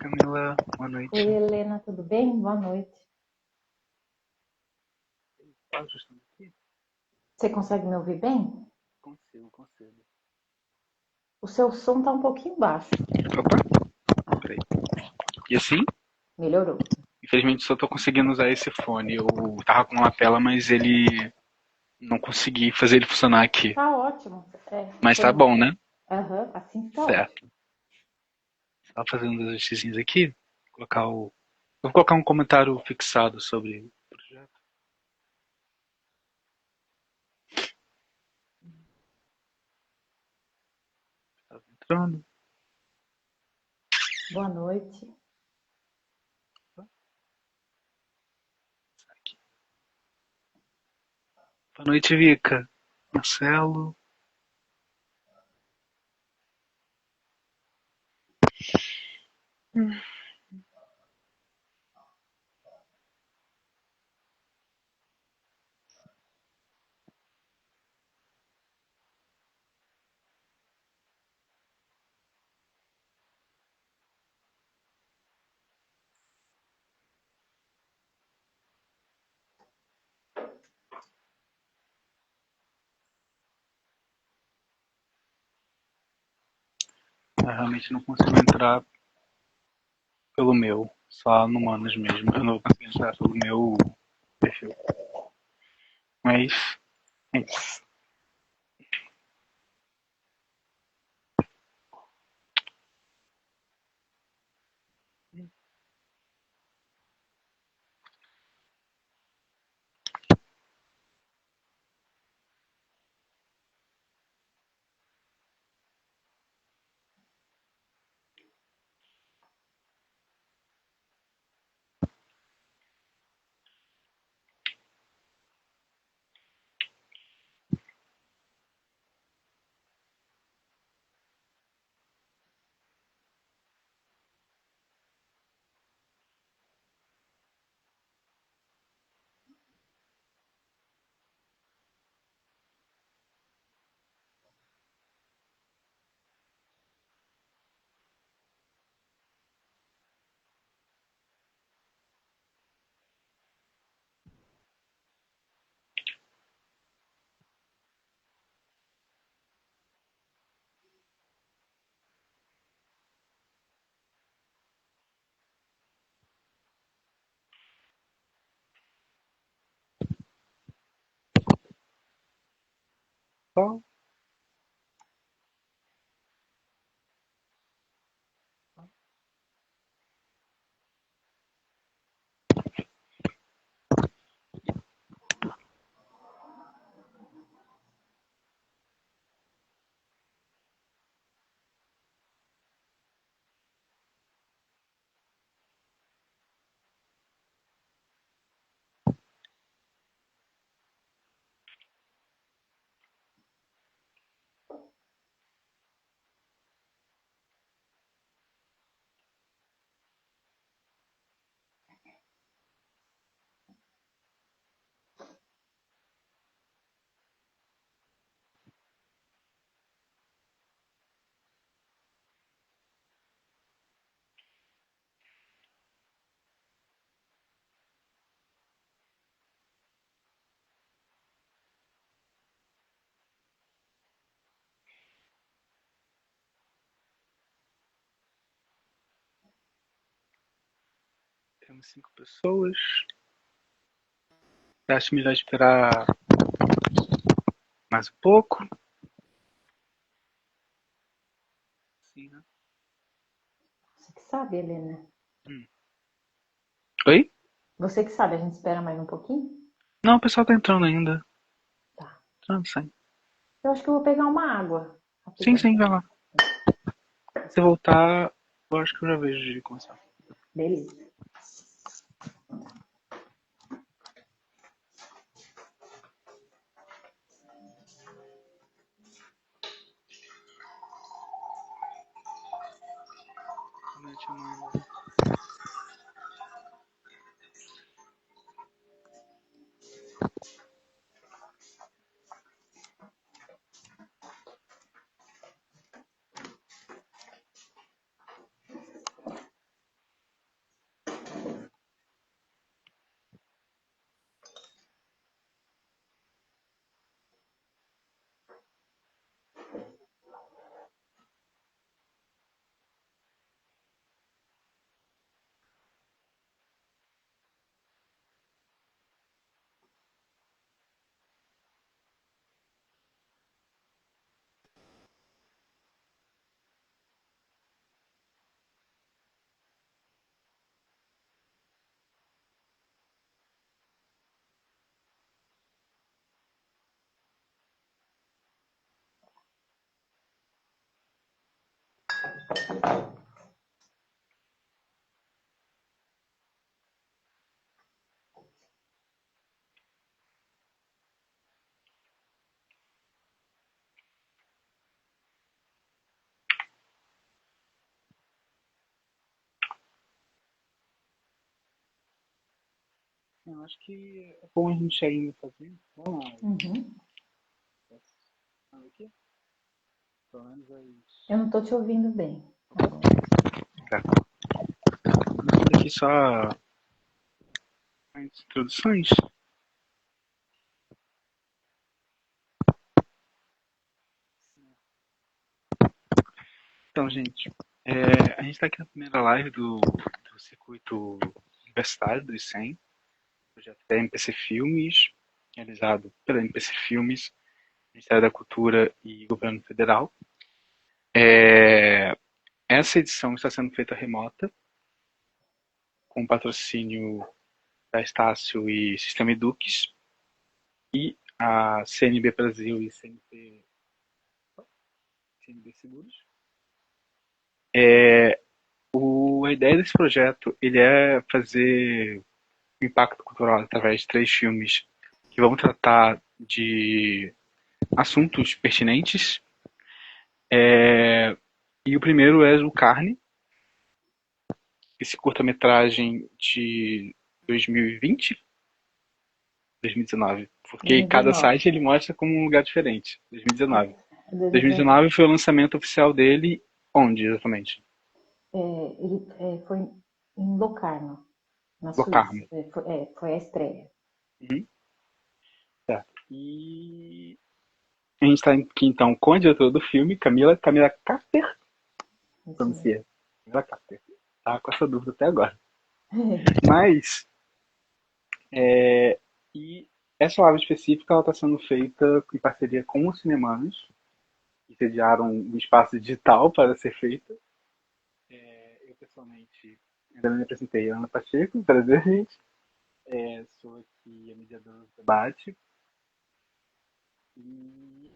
Camila, boa Oi, noite. Helena, tudo bem? Boa noite. Fala justamente aqui. Você consegue me ouvir bem? Consigo. O seu som tá um pouquinho baixo. Opa, peraí. E assim, Melhorou. infelizmente só tô conseguindo usar esse fone. Eu tava com uma lapela, mas ele não consegui fazer ele funcionar aqui. Tá ótimo. Mas Foi tá mal. bom, né? Aham, assim tá ótimo. Certo. Só fazendo os exercícios aqui. Colocar o. Vou colocar um comentário fixado sobre o projeto. Tá entrando. Boa noite. Aqui. Boa noite, Vika. Marcelo. Eu realmente não consigo entrar pelo meu. Só no Manos mesmo. Eu não consigo entrar pelo meu perfil. Mas é isso. Só temos 5 pessoas. Acho melhor esperar mais um pouco. Sim, né? Você que sabe, Helena. Hum. Oi? Você que sabe, a gente espera mais um pouquinho? Não, o pessoal tá entrando ainda. Tá. Entrando, sim. Eu acho que eu vou pegar uma água. Sim, Rapidão. sim, vai lá. Se voltar, eu acho que eu já vejo de começar. Beleza. Boa noite, Amanda. Eu acho que é bom a gente ainda fazer. Vamos lá. Uhum. Aqui? Pelo menos Eu não tô te ouvindo bem. Tá. Vamos aqui só as introduções. Então, gente, a gente está aqui na primeira live do circuito universitário do ICEM, projeto da MPC Filmes, realizado pela MPC Filmes, Ministério da Cultura e Governo Federal. Essa edição está sendo feita remota, com patrocínio da Estácio e Sistema Edux, e a CNB Brasil e CNB Seguros. A ideia desse projeto ele é fazer impacto cultural através de 3 filmes que vão tratar de assuntos pertinentes. E o primeiro é o Carne, esse curta-metragem de 2020, 2019, porque 2019. cada site ele mostra como um lugar diferente. 2019. 2019. 2019 foi o lançamento oficial dele onde exatamente? Ele foi em Locarno, na Locarno. Suíça. Foi a estreia. Uhum. Certo. E a gente está aqui então com a diretora do filme, Camila Carter. Pronuncia. Camila Carter. Tá com essa dúvida até agora. Mas, e essa live específica ela está sendo feita em parceria com os Cinemanos, que sediaram um espaço digital para ser feita. Eu, pessoalmente, ainda não me apresentei. Ana Pacheco, prazer, gente. Sou aqui a mediadora do debate. E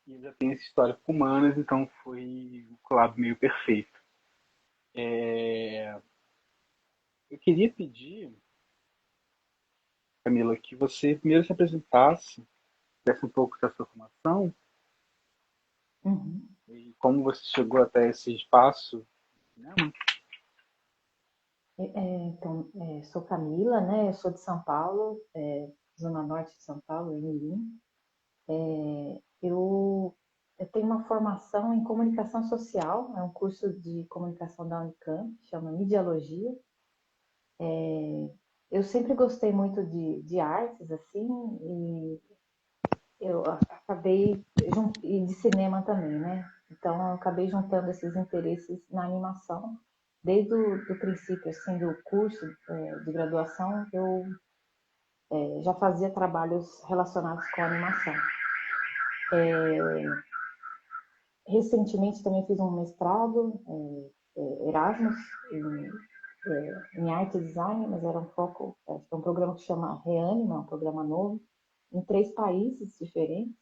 eu já tenho essa história com humanas, então foi um collab meio perfeito. Eu queria pedir, Camila, que você primeiro se apresentasse, desse um pouco da sua formação, Uhum. e como você chegou até esse espaço, né? Então, sou Camila, né? Eu sou de São Paulo, Zona Norte de São Paulo, em Mirim. Eu tenho uma formação em comunicação social, é um curso de comunicação da Unicamp, chama Midialogia. Eu sempre gostei muito de artes, assim, e eu acabei, e de cinema também, né? Então, eu acabei juntando esses interesses na animação. Desde o do princípio, assim, do curso de graduação, eu já fazia trabalhos relacionados com animação. Recentemente também fiz um mestrado, Erasmus, em arte e design, mas era um foco, acho que é um programa que chama Reanima, um programa novo, em 3 países diferentes.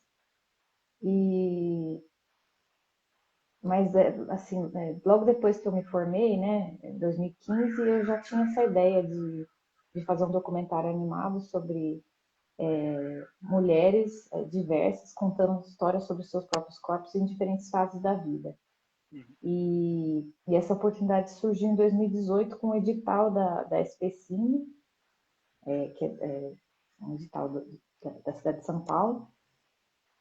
Mas, assim, logo depois que eu me formei, né, em 2015, eu já tinha essa ideia de fazer um documentário animado sobre mulheres diversas contando histórias sobre seus próprios corpos em diferentes fases da vida. E essa oportunidade surgiu em 2018 com o edital da SP Cine, que é um edital da cidade de São Paulo.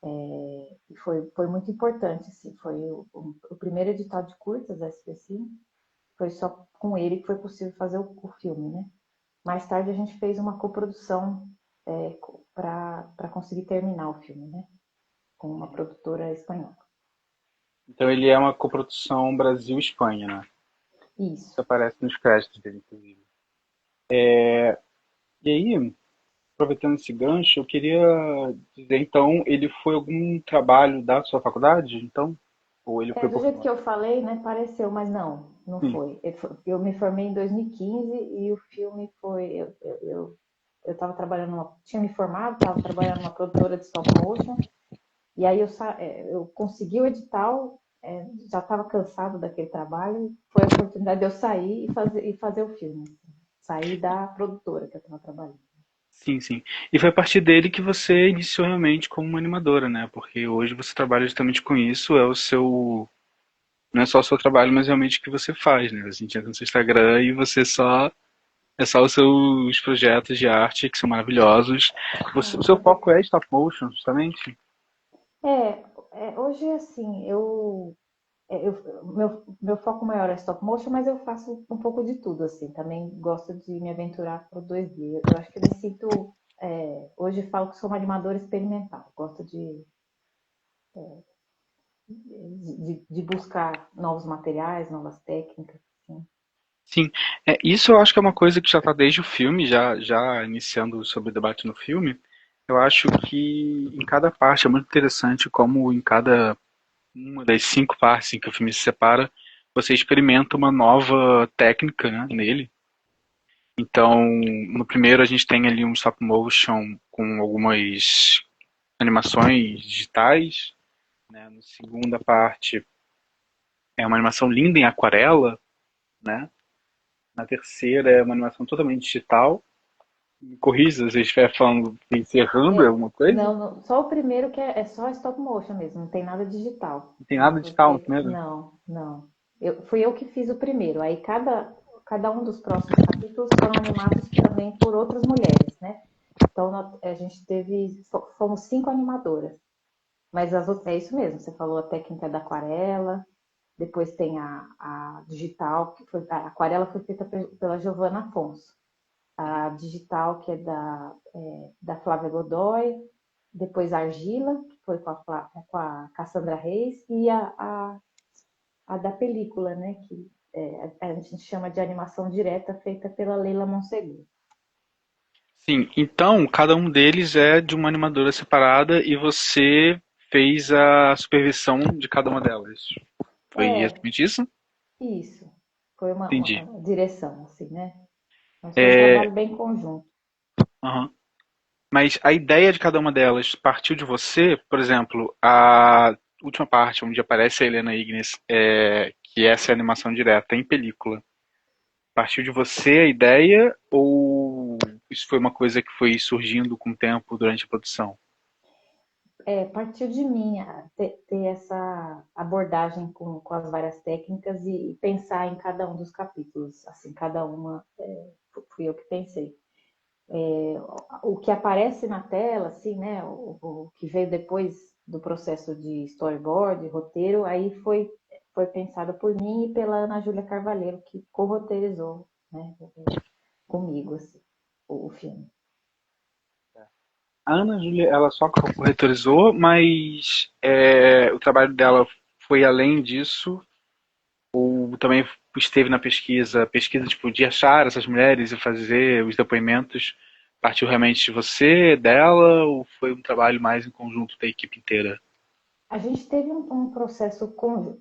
E foi muito importante, assim, foi o primeiro edital de curtas da SP Cine. Foi só com ele que foi possível fazer o filme, né? Mais tarde a gente fez uma coprodução para conseguir terminar o filme, né? Com uma produtora espanhola. Então ele é uma coprodução Brasil-Espanha, né? Isso. Isso aparece nos créditos dele, inclusive. E aí, aproveitando esse gancho, eu queria dizer, então, ele foi algum trabalho da sua faculdade, então? Ou ele foi Do por jeito que fora? eu falei, né, pareceu, mas não Sim. foi. Eu me formei em 2015 e o filme foi. Eu estava trabalhando, tinha me formado, estava trabalhando numa produtora de stop motion, e aí eu consegui o edital, já estava cansado daquele trabalho, foi a oportunidade de eu sair e fazer o filme. Sair da produtora que eu estava trabalhando. Sim, sim. E foi a partir dele que você iniciou realmente como uma animadora, né? Porque hoje você trabalha justamente com isso, é o seu. Não é só o seu trabalho, mas realmente o que você faz, né? A gente entra no seu Instagram e você só. É só os seus projetos de arte que são maravilhosos. O seu foco é stop motion, justamente? Hoje, assim, meu foco maior é stop motion, mas eu faço um pouco de tudo, assim. Também gosto de me aventurar pro 2D. Eu acho que eu me sinto. Hoje falo que sou uma animadora experimental. Gosto de buscar novos materiais, novas técnicas, assim. Sim, isso eu acho que é uma coisa que já está desde o filme, já iniciando sobre o debate no filme. Eu acho que em cada parte é muito interessante como em cada uma das 5 partes em que o filme se separa, você experimenta uma nova técnica, né, nele. Então, no primeiro a gente tem ali um stop motion com algumas animações digitais, né? Na segunda parte é uma animação linda em aquarela, né? Na terceira é uma animação totalmente digital. Me corrija se eu estiver falando, encerrando É, alguma coisa. só o primeiro que é só stop motion mesmo, não tem nada digital. Não tem nada digital no Porque, primeiro? não, não. Fui eu que fiz o primeiro. Aí cada um dos próximos capítulos foram animados também por outras mulheres, né? Então a gente fomos 5 animadoras. Mas as outras, é isso mesmo, você falou a técnica da aquarela, depois tem a digital, a aquarela foi feita pela Giovanna Afonso. A digital, que é da Flávia Godoy, depois a argila, que foi com a Cassandra Reis, e a da película, né, que a gente chama de animação direta, feita pela Leila Monsegut. Sim, então cada um deles é de uma animadora separada e você fez a supervisão de cada uma delas. Foi É, exatamente isso? isso. Foi Entendi. uma direção, assim, né? Mas foi um É, trabalho bem conjunto. aham. Mas a ideia de cada uma delas partiu de você, por exemplo, a última parte, onde aparece a Helena Ignis, que essa é a animação direta em película. Partiu de você a ideia ou isso foi uma coisa que foi surgindo com o tempo durante a produção? Partiu de mim ter essa abordagem com as várias técnicas e pensar em cada um dos capítulos, assim, cada uma fui eu que pensei. O que aparece na tela, assim, né, o que veio depois do processo de storyboard, roteiro, aí foi pensado por mim e pela Ana Júlia Carvalheiro, que co-roteirizou, né, comigo, assim, o filme. A Ana Júlia, ela só corretorizou, mas o trabalho dela foi além disso, ou também esteve na pesquisa tipo, de achar essas mulheres e fazer os depoimentos, partiu realmente de você, dela, ou foi um trabalho mais em conjunto da equipe inteira? A gente teve um processo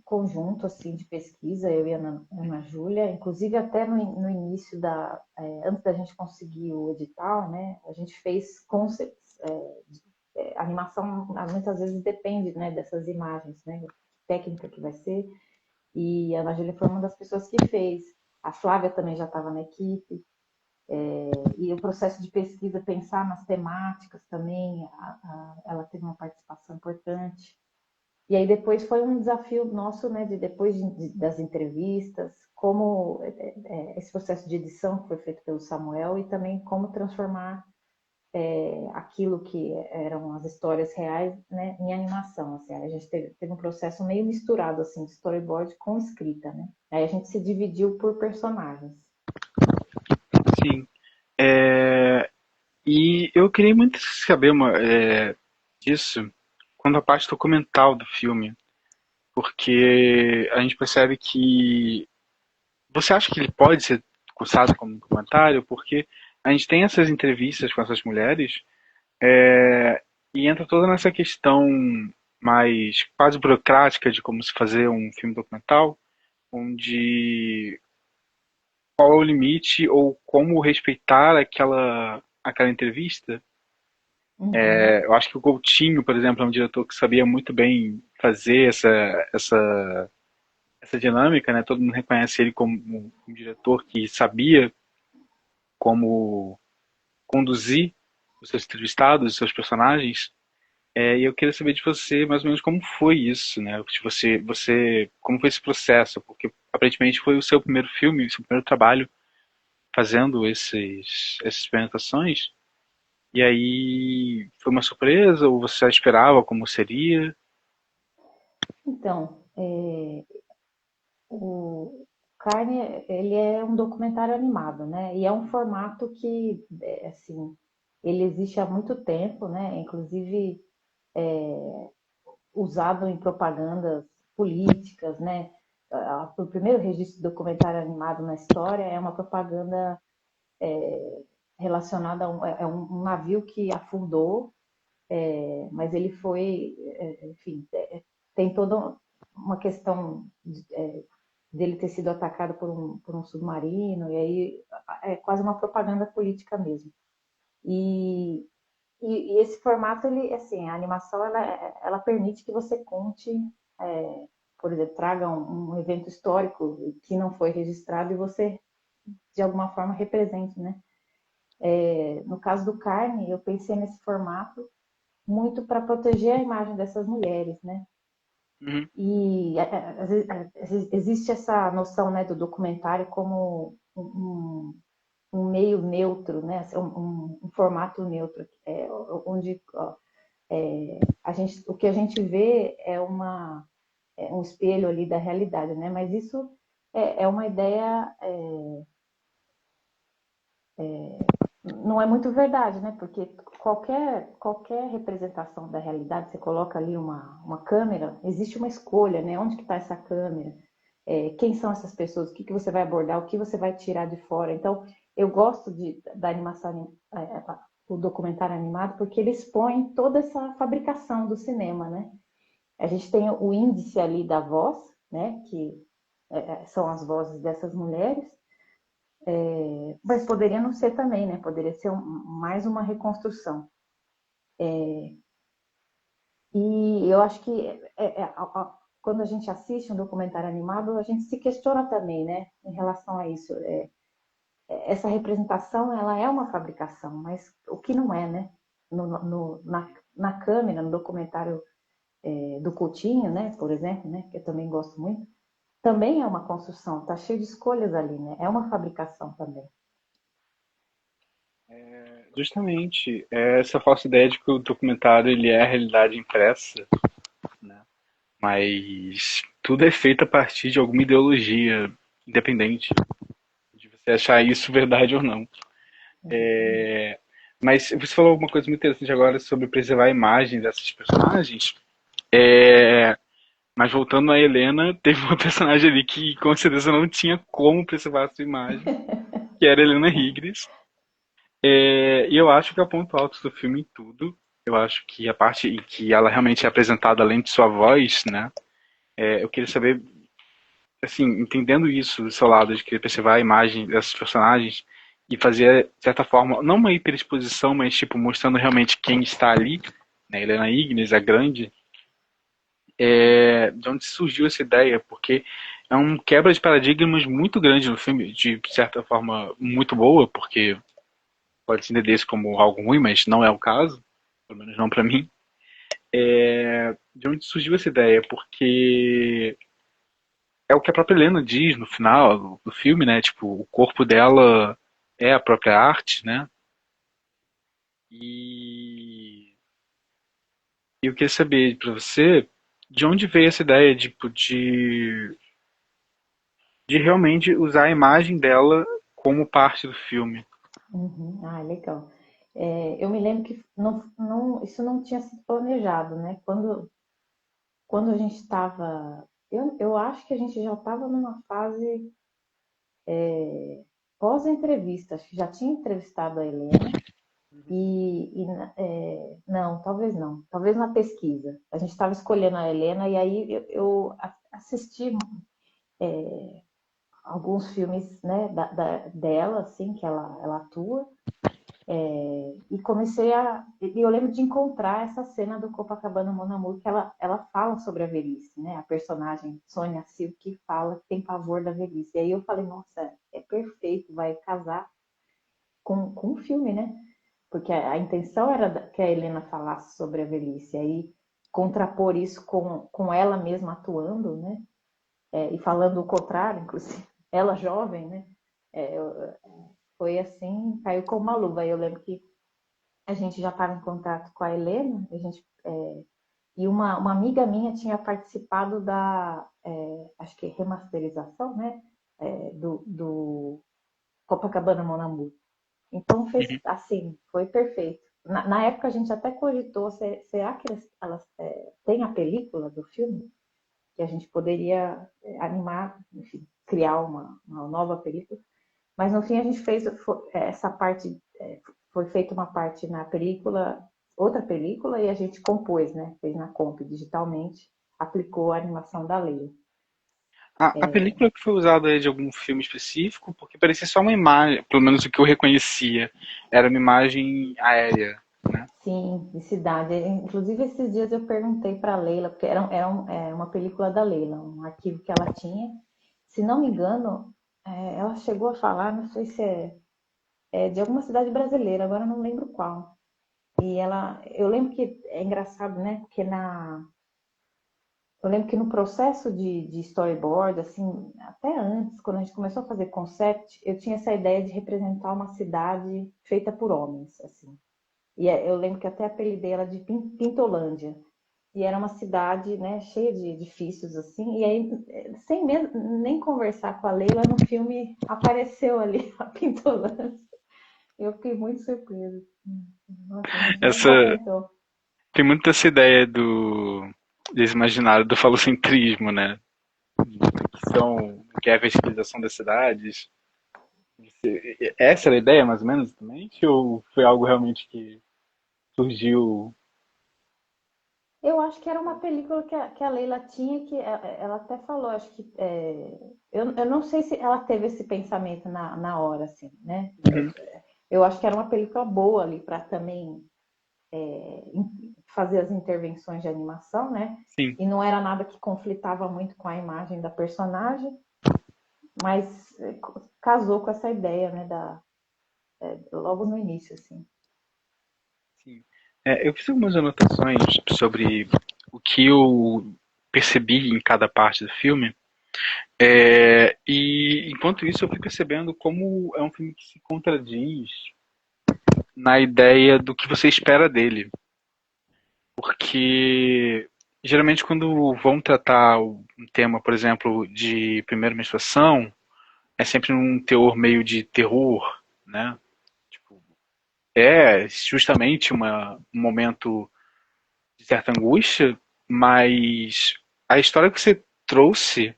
conjunto assim de pesquisa, eu e a Ana Júlia, inclusive até no início antes da gente conseguir o edital, né? A gente fez concepts, a animação muitas vezes depende, né, dessas imagens, né? Técnica que vai ser. E a Ana Júlia foi uma das pessoas que fez. A Flávia também já estava na equipe. E o processo de pesquisa, pensar nas temáticas também, ela teve uma participação importante. E aí depois foi um desafio nosso, né, depois das entrevistas, como esse processo de edição que foi feito pelo Samuel e também como transformar aquilo que eram as histórias reais, né, em animação. Assim, a gente teve um processo meio misturado assim, de storyboard com escrita, né? Aí a gente se dividiu por personagens. Sim. É, e eu queria muito saber disso quando a parte documental do filme, porque a gente percebe que você acha que ele pode ser cursado como um documentário, porque a gente tem essas entrevistas com essas mulheres e entra toda nessa questão mais quase burocrática de como se fazer um filme documental, onde qual é o limite ou como respeitar aquela entrevista. Uhum. Eu acho que o Coutinho, por exemplo, é um diretor que sabia muito bem fazer essa dinâmica, né? Todo mundo reconhece ele como um diretor que sabia como conduzir os seus entrevistados, os seus personagens. E eu queria saber de você mais ou menos como foi isso, né? Se como foi esse processo? Porque aparentemente foi o seu primeiro filme, o seu primeiro trabalho fazendo essas experimentações. E aí foi uma surpresa ou você já esperava como seria? Então, o Carne, ele é um documentário animado, né? E é um formato que, assim, ele existe há muito tempo, né? Inclusive usado em propagandas políticas, né? O primeiro registro de documentário animado na história é uma propaganda relacionada a um navio que afundou, mas ele foi, enfim, tem toda uma questão dele ter sido atacado por um submarino, e aí é quase uma propaganda política mesmo. E, e esse formato, ele, assim, a animação, ela permite que você conte, por exemplo, traga um evento histórico que não foi registrado e você, de alguma forma, represente, né? No caso do Carne, eu pensei nesse formato muito para proteger a imagem dessas mulheres, né? Uhum. E existe essa noção, né, do documentário como um meio neutro, né, um formato neutro, onde o que a gente vê é um espelho ali da realidade, né? Mas isso é uma ideia, não é muito verdade, né? Porque qualquer representação da realidade, você coloca ali uma câmera, existe uma escolha, né? Onde que está essa câmera? Quem são essas pessoas? O que você vai abordar? O que você vai tirar de fora? Então, eu gosto da animação, o documentário animado, porque ele expõe toda essa fabricação do cinema, né? A gente tem o índice ali da voz, né? Que são as vozes dessas mulheres, mas poderia não ser também, né? Poderia ser mais uma reconstrução. E eu acho que quando a gente assiste um documentário animado, a gente se questiona também, né? Em relação a isso. Essa representação, ela é uma fabricação, mas o que não é, né? Na câmera, no documentário do Coutinho, né? Por exemplo, né? Que eu também gosto muito, também é uma construção, tá cheio de escolhas ali, né? É uma fabricação também. Justamente, essa falsa ideia de que o documentário ele é a realidade impressa, né? Mas tudo é feito a partir de alguma ideologia, independente de você achar isso verdade ou não. Exatamente. Mas você falou alguma coisa muito interessante agora sobre preservar a imagem dessas personagens. Mas voltando à Helena, teve uma personagem ali que com certeza não tinha como preservar a sua imagem, que era a Helena Riggs. E eu acho que é o ponto alto do filme em tudo. Eu acho que a parte em que ela realmente é apresentada além de sua voz, né? Eu queria saber, assim, entendendo isso do seu lado, de querer preservar a imagem dessas personagens e fazer, de certa forma, não uma hiperexposição, mas tipo, mostrando realmente quem está ali, né? Helena Ignis, a grande, de onde surgiu essa ideia, porque é um quebra de paradigmas muito grande no filme, de certa forma muito boa, porque pode se entender isso como algo ruim, mas não é o caso, pelo menos não para mim. De onde surgiu essa ideia? Porque é o que a própria Helena diz no final do filme, né? Tipo, o corpo dela é a própria arte, né? E eu queria saber para você de onde veio essa ideia tipo, de realmente usar a imagem dela como parte do filme. Uhum. Ah, legal. Eu me lembro que isso não tinha sido planejado, né? Quando a gente estava. Eu acho que a gente já estava numa fase pós-entrevista, acho que já tinha entrevistado a Helena, não, talvez não, talvez na pesquisa. A gente estava escolhendo a Helena e aí eu assisti alguns filmes, né, dela, assim, que ela atua. E comecei a. E eu lembro de encontrar essa cena do Copacabana Mon Amour, que ela fala sobre a velhice, né? A personagem Sônia Silk fala que tem pavor da velhice. E aí eu falei, nossa, é perfeito, vai casar com o filme, né? Porque a intenção era que a Helena falasse sobre a velhice. Aí contrapor isso com ela mesma atuando, né? E falando o contrário, inclusive, ela jovem, né? É, foi assim, caiu como uma luva. Eu lembro que a gente já estava em contato com a Helena, e uma amiga minha tinha participado da, acho que remasterização, né? Do Copacabana Mon Amour. Então fez Uhum. assim, foi perfeito. Na época a gente até cogitou, será que elas têm a película do filme? Que a gente poderia animar, enfim, criar uma nova película. Mas no fim a gente fez essa parte, foi feita uma parte na película, outra película, e a gente compôs, né? Fez na comp digitalmente, aplicou a animação da Leila. A película que foi usada é de algum filme específico, porque parecia só uma imagem, pelo menos o que eu reconhecia, era uma imagem aérea, né? Sim, de cidade. Inclusive, esses dias eu perguntei para a Leila, porque era uma película da Leila, um arquivo que ela tinha. Se não me engano, ela chegou a falar, não sei se é de alguma cidade brasileira, agora não lembro qual. E eu lembro que é engraçado, né? Porque eu lembro que no processo de storyboard, assim, até antes, quando a gente começou a fazer concept, eu tinha essa ideia de representar uma cidade feita por homens, assim. E eu lembro que até apelidei ela de Pintolândia. E era uma cidade, né, cheia de edifícios, assim. E aí, sem mesmo, nem conversar com a Leila, no filme apareceu ali a Pintolândia. Eu fiquei muito surpresa. Nossa, a gente nem Essa comentou. tem muito dessa ideia desse imaginário do falocentrismo, né? Que é a verticalização das cidades. Essa era a ideia, mais ou menos, também? Ou foi algo realmente que surgiu? Eu acho que era uma película que a Leila tinha, que ela até falou, acho que. Eu não sei se ela teve esse pensamento na hora, assim, né? Uhum. Eu acho que era uma película boa ali para também fazer as intervenções de animação, né? Sim. E não era nada que conflitava muito com a imagem da personagem, mas casou com essa ideia, né? Logo no início, assim. Sim. Eu fiz algumas anotações sobre o que eu percebi em cada parte do filme. E enquanto isso eu fui percebendo como é um filme que se contradiz na ideia do que você espera dele. Porque geralmente quando vão tratar um tema, por exemplo, de primeira menstruação, é sempre um teor meio de terror, né? Tipo, é justamente um momento de certa angústia, mas a história que você trouxe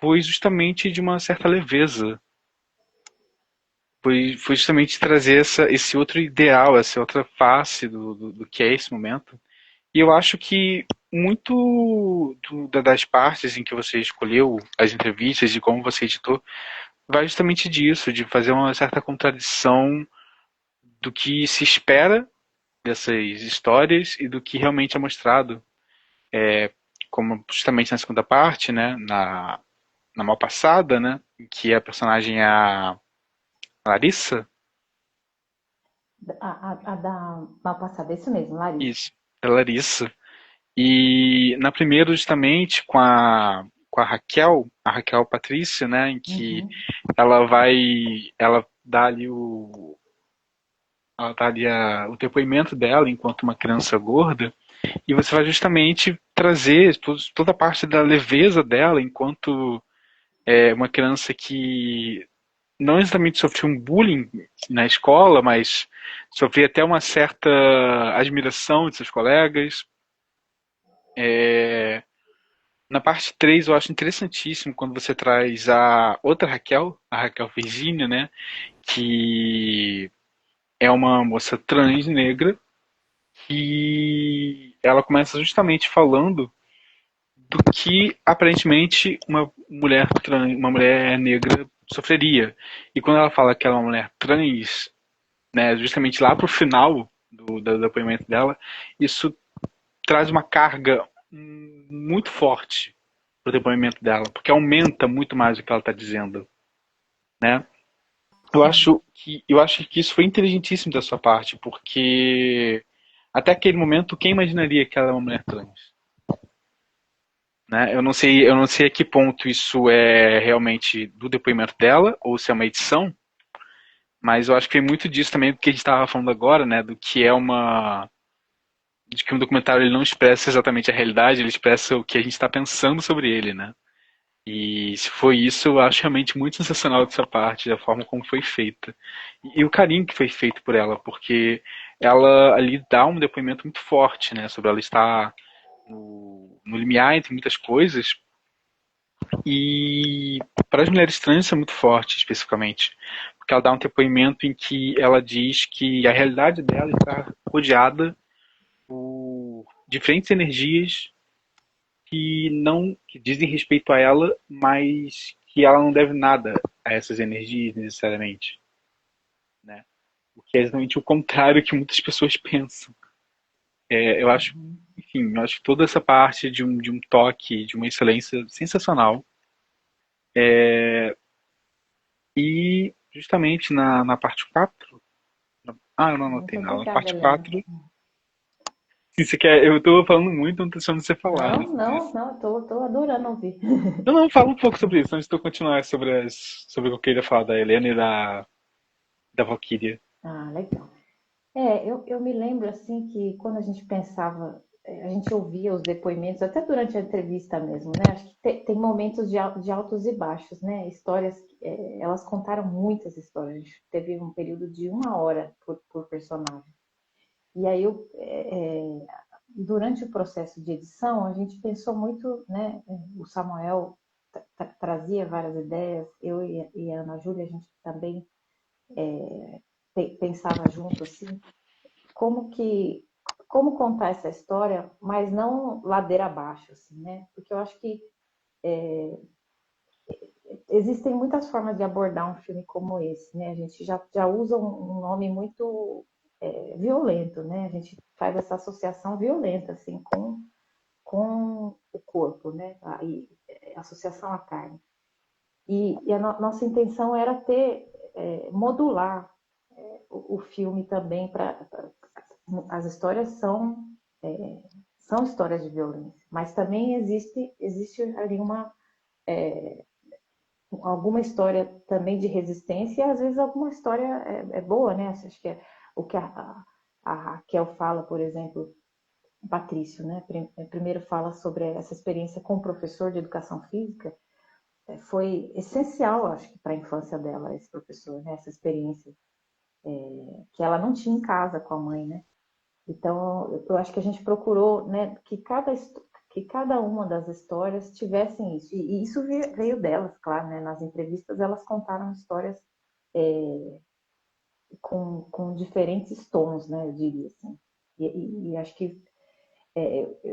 foi justamente de uma certa leveza. Foi justamente trazer esse outro ideal, essa outra face do que é esse momento. E eu acho que muito das partes em que você escolheu as entrevistas e como você editou, vai justamente disso, de fazer uma certa contradição do que se espera dessas histórias e do que realmente é mostrado. Como justamente na segunda parte, né, na Mal Passada, né, em que a personagem é a Larissa. A da mal passada, isso mesmo, Larissa. Isso, a Larissa. E na primeira, justamente, com a Raquel Patrícia, né, em que Uhum. ela vai, ela dá ali ela dá ali o depoimento dela enquanto uma criança gorda, e você vai justamente trazer toda a parte da leveza dela enquanto uma criança que não exatamente sofreu um bullying na escola, mas sofria até uma certa admiração de seus colegas. Na parte 3 eu acho interessantíssimo quando você traz a outra Raquel, a Raquel Virginia, né? Que é uma moça trans negra que ela começa justamente falando do que aparentemente uma mulher negra sofreria. E quando ela fala que ela é uma mulher trans né, justamente lá pro final do depoimento dela, isso traz uma carga muito forte pro depoimento dela, porque aumenta muito mais o que ela está dizendo, né? Sim. Eu acho que isso foi inteligentíssimo da sua parte, porque até aquele momento quem imaginaria que ela é uma mulher trans, né? Eu não sei a que ponto isso é realmente do depoimento dela ou se é uma edição, mas eu acho que tem muito disso também do que a gente estava falando agora, né? Do que é uma de que um documentário ele não expressa exatamente a realidade, ele expressa o que a gente está pensando sobre ele, né? E se foi isso, eu acho realmente muito sensacional dessa parte, da forma como foi feita. E o carinho que foi feito por ela, porque ela ali dá um depoimento muito forte, né? Sobre ela estar no limiar entre muitas coisas. E para as mulheres trans isso é muito forte, especificamente. Porque ela dá um depoimento em que ela diz que a realidade dela está rodeada por diferentes energias que dizem respeito a ela, mas que ela não deve nada a essas energias necessariamente, né? O que é exatamente o contrário que muitas pessoas pensam. Eu acho, Uhum. enfim, eu acho que toda essa parte de um toque, de uma excelência sensacional. E justamente na parte 4. Ah, eu não Muito anotei nada. Na obrigada, parte Helena. 4. Se você quer, eu tô falando muito, não tô deixando você falar, né, Não, sobre não, isso. não, tô adorando ouvir. Não, não, fala um pouco sobre isso, antes de eu continuar sobre o que eu queria falar da Helena e da Valkyria. Ah, legal. Eu me lembro assim que quando a gente pensava, a gente ouvia os depoimentos, até durante a entrevista mesmo, né? Acho que tem momentos de altos e baixos, né? Histórias, elas contaram muitas histórias. A gente teve um período de 1 hora por personagem. E aí, durante o processo de edição, a gente pensou muito, né? O Samuel trazia várias ideias, eu e a Ana Júlia, a gente também pensava junto, assim, como que como contar essa história, mas não ladeira abaixo, assim, né? Porque eu acho que existem muitas formas de abordar um filme como esse, né? A gente já usa um nome muito violento, né? A gente faz essa associação violenta, assim, com o corpo, né? Associação à carne. E a nossa intenção era modular o filme também para as histórias é, são histórias de violência, mas também existe ali alguma história também de resistência e às vezes alguma história boa, né? Acho que é o que a Raquel fala, por exemplo, Patrício, né? Primeiro fala sobre essa experiência com o professor de educação física, foi essencial, acho que, para a infância dela, esse professor, né? Essa experiência que ela não tinha em casa com a mãe, né? Então, eu acho que a gente procurou, né, que cada uma das histórias tivessem isso. E isso veio delas, claro, né? Nas entrevistas elas contaram histórias com diferentes tons, né? Eu diria assim. E acho que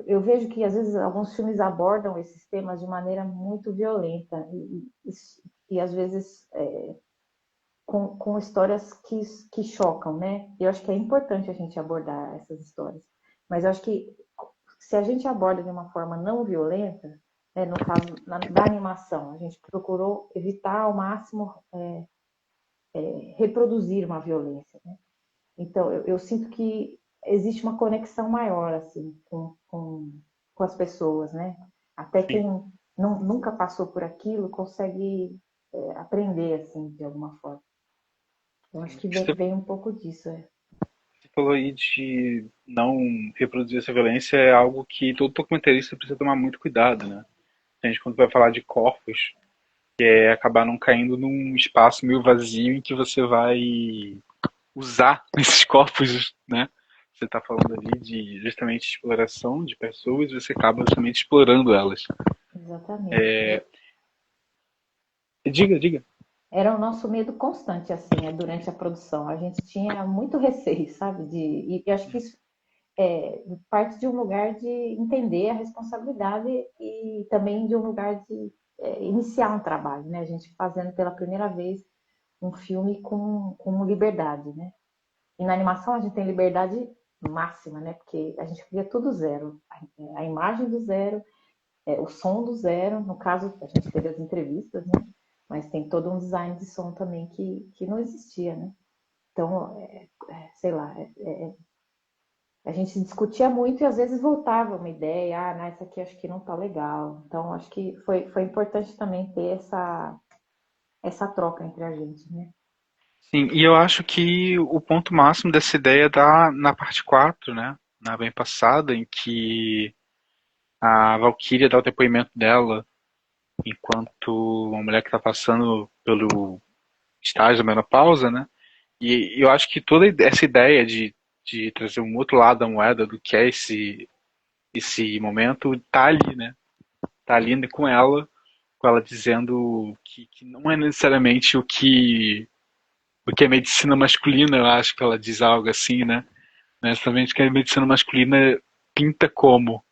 eu vejo que às vezes alguns filmes abordam esses temas de maneira muito violenta e às vezes com histórias que chocam, né? Eu acho que é importante a gente abordar essas histórias. Mas eu acho que se a gente aborda de uma forma não violenta, né, no caso da animação, a gente procurou evitar ao máximo reproduzir uma violência, né? Então, eu sinto que existe uma conexão maior, assim, com as pessoas, né? Até Sim. quem nunca passou por aquilo consegue aprender, assim, de alguma forma. Eu acho que Você vem um pouco disso, é. falou aí de não reproduzir essa violência, é algo que todo documentarista precisa tomar muito cuidado, né? A gente, quando vai falar de corpos, acabar não caindo num espaço meio vazio em que você vai usar esses corpos, né? Você está falando ali de justamente exploração de pessoas e você acaba justamente explorando elas. Exatamente. Diga, diga. Era o nosso medo constante, assim, durante a produção. A gente tinha muito receio, sabe? E acho que isso parte de um lugar de entender a responsabilidade e também de um lugar de iniciar um trabalho, né? A gente fazendo pela primeira vez um filme com liberdade, né? E na animação a gente tem liberdade máxima, né? Porque a gente cria tudo zero. A imagem do zero, o som do zero. No caso, a gente teve as entrevistas, né? Mas tem todo um design de som também que não existia, né? Então, sei lá, a gente discutia muito e às vezes voltava uma ideia, não, essa aqui acho que não tá legal. Então, acho que foi importante também ter essa troca entre a gente, né? Sim, e eu acho que o ponto máximo dessa ideia dá na parte 4, né? Na bem passada, em que a Valkyria dá o depoimento dela enquanto uma mulher que está passando pelo estágio da menopausa, né? E eu acho que toda essa ideia de trazer um outro lado da moeda do que é esse momento tá ali, né? Tá ali com ela dizendo que não é necessariamente o que é medicina masculina, eu acho que ela diz algo assim, né? Não é necessariamente que a medicina masculina pinta como.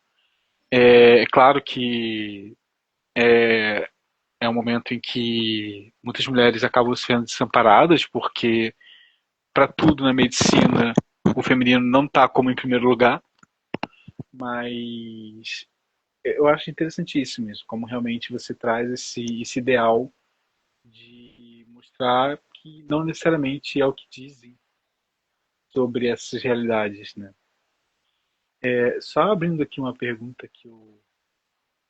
É claro que é um momento em que muitas mulheres acabam se vendo desamparadas, porque para tudo na medicina o feminino não está como em primeiro lugar, mas eu acho interessantíssimo isso, como realmente você traz esse ideal de mostrar que não necessariamente é o que dizem sobre essas realidades, né? Só abrindo aqui uma pergunta que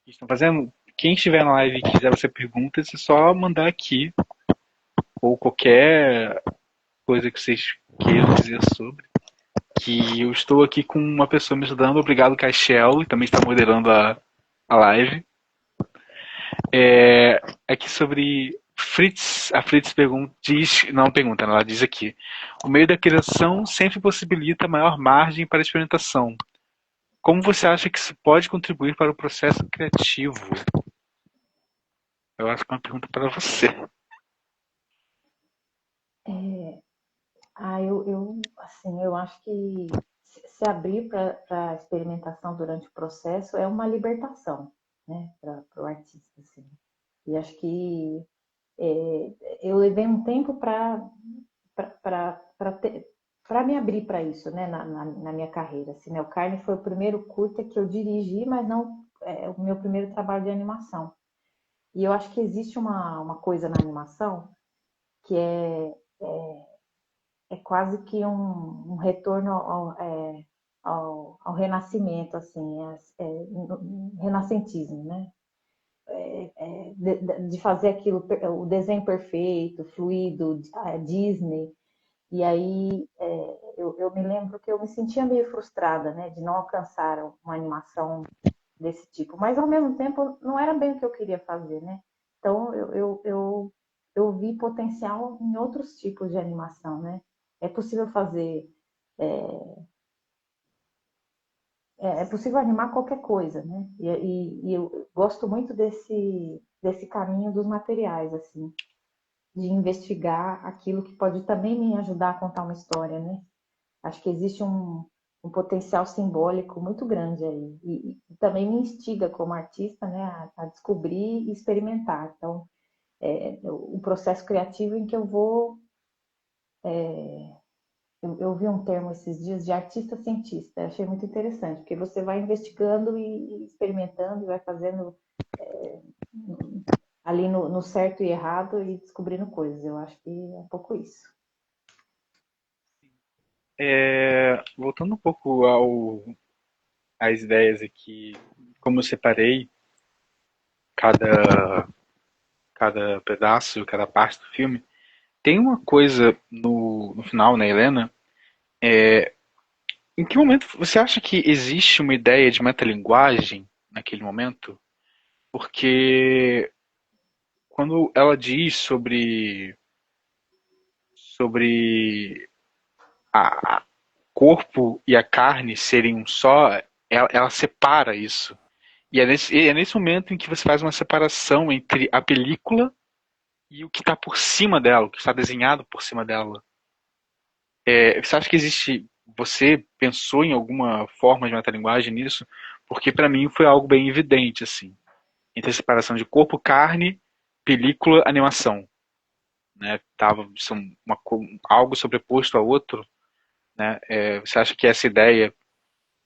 estão fazendo, quem estiver na live e quiser fazer perguntas, é só mandar aqui, ou qualquer coisa que vocês queiram dizer sobre. Que eu estou aqui com uma pessoa me ajudando, obrigado Caixel, que também está moderando a live. Aqui sobre Fritz, a Fritz pergunta, ela diz aqui: o meio da criação sempre possibilita maior margem para experimentação. Como você acha que isso pode contribuir para o processo criativo? Eu acho que é uma pergunta para você. Assim, eu acho que se abrir para a experimentação durante o processo é uma libertação, né, para o artista, assim. E acho que eu levei um tempo para me abrir para isso, né, na minha carreira. Assim, né? O Carne foi o primeiro curta que eu dirigi, mas não o meu primeiro trabalho de animação. E eu acho que existe uma coisa na animação que é quase que um retorno ao renascimento, assim, um renascentismo, né? De fazer aquilo, o desenho perfeito, fluido, Disney. E aí eu me lembro que eu me sentia meio frustrada, né, de não alcançar uma animação desse tipo. Mas ao mesmo tempo não era bem o que eu queria fazer, né? Então eu vi potencial em outros tipos de animação, né? É possível fazer, é possível animar qualquer coisa, né? E eu gosto muito desse caminho dos materiais, assim, de investigar aquilo que pode também me ajudar a contar uma história, né? Acho que existe um potencial simbólico muito grande aí. E também me instiga como artista, né, a descobrir e experimentar. Então, o processo criativo em que eu vou. Eu vi um termo esses dias de artista cientista, achei muito interessante, porque você vai investigando e experimentando, e vai fazendo ali no certo e errado e descobrindo coisas. Eu acho que é um pouco isso. Voltando um pouco às ideias aqui, como eu separei cada, cada pedaço, cada parte do filme, tem uma coisa no final, né, Helena? Em que momento você acha que existe uma ideia de metalinguagem naquele momento? Porque quando ela diz sobre a corpo e a carne serem um só, ela separa isso. E é nesse momento em que você faz uma separação entre a película e o que está por cima dela, o que está desenhado por cima dela. Você acha que existe. Você pensou em alguma forma de metalinguagem nisso? Porque para mim foi algo bem evidente, assim. Entre a separação de corpo, carne, película, animação. Né? São algo sobreposto ao outro. né? Você acha que essa ideia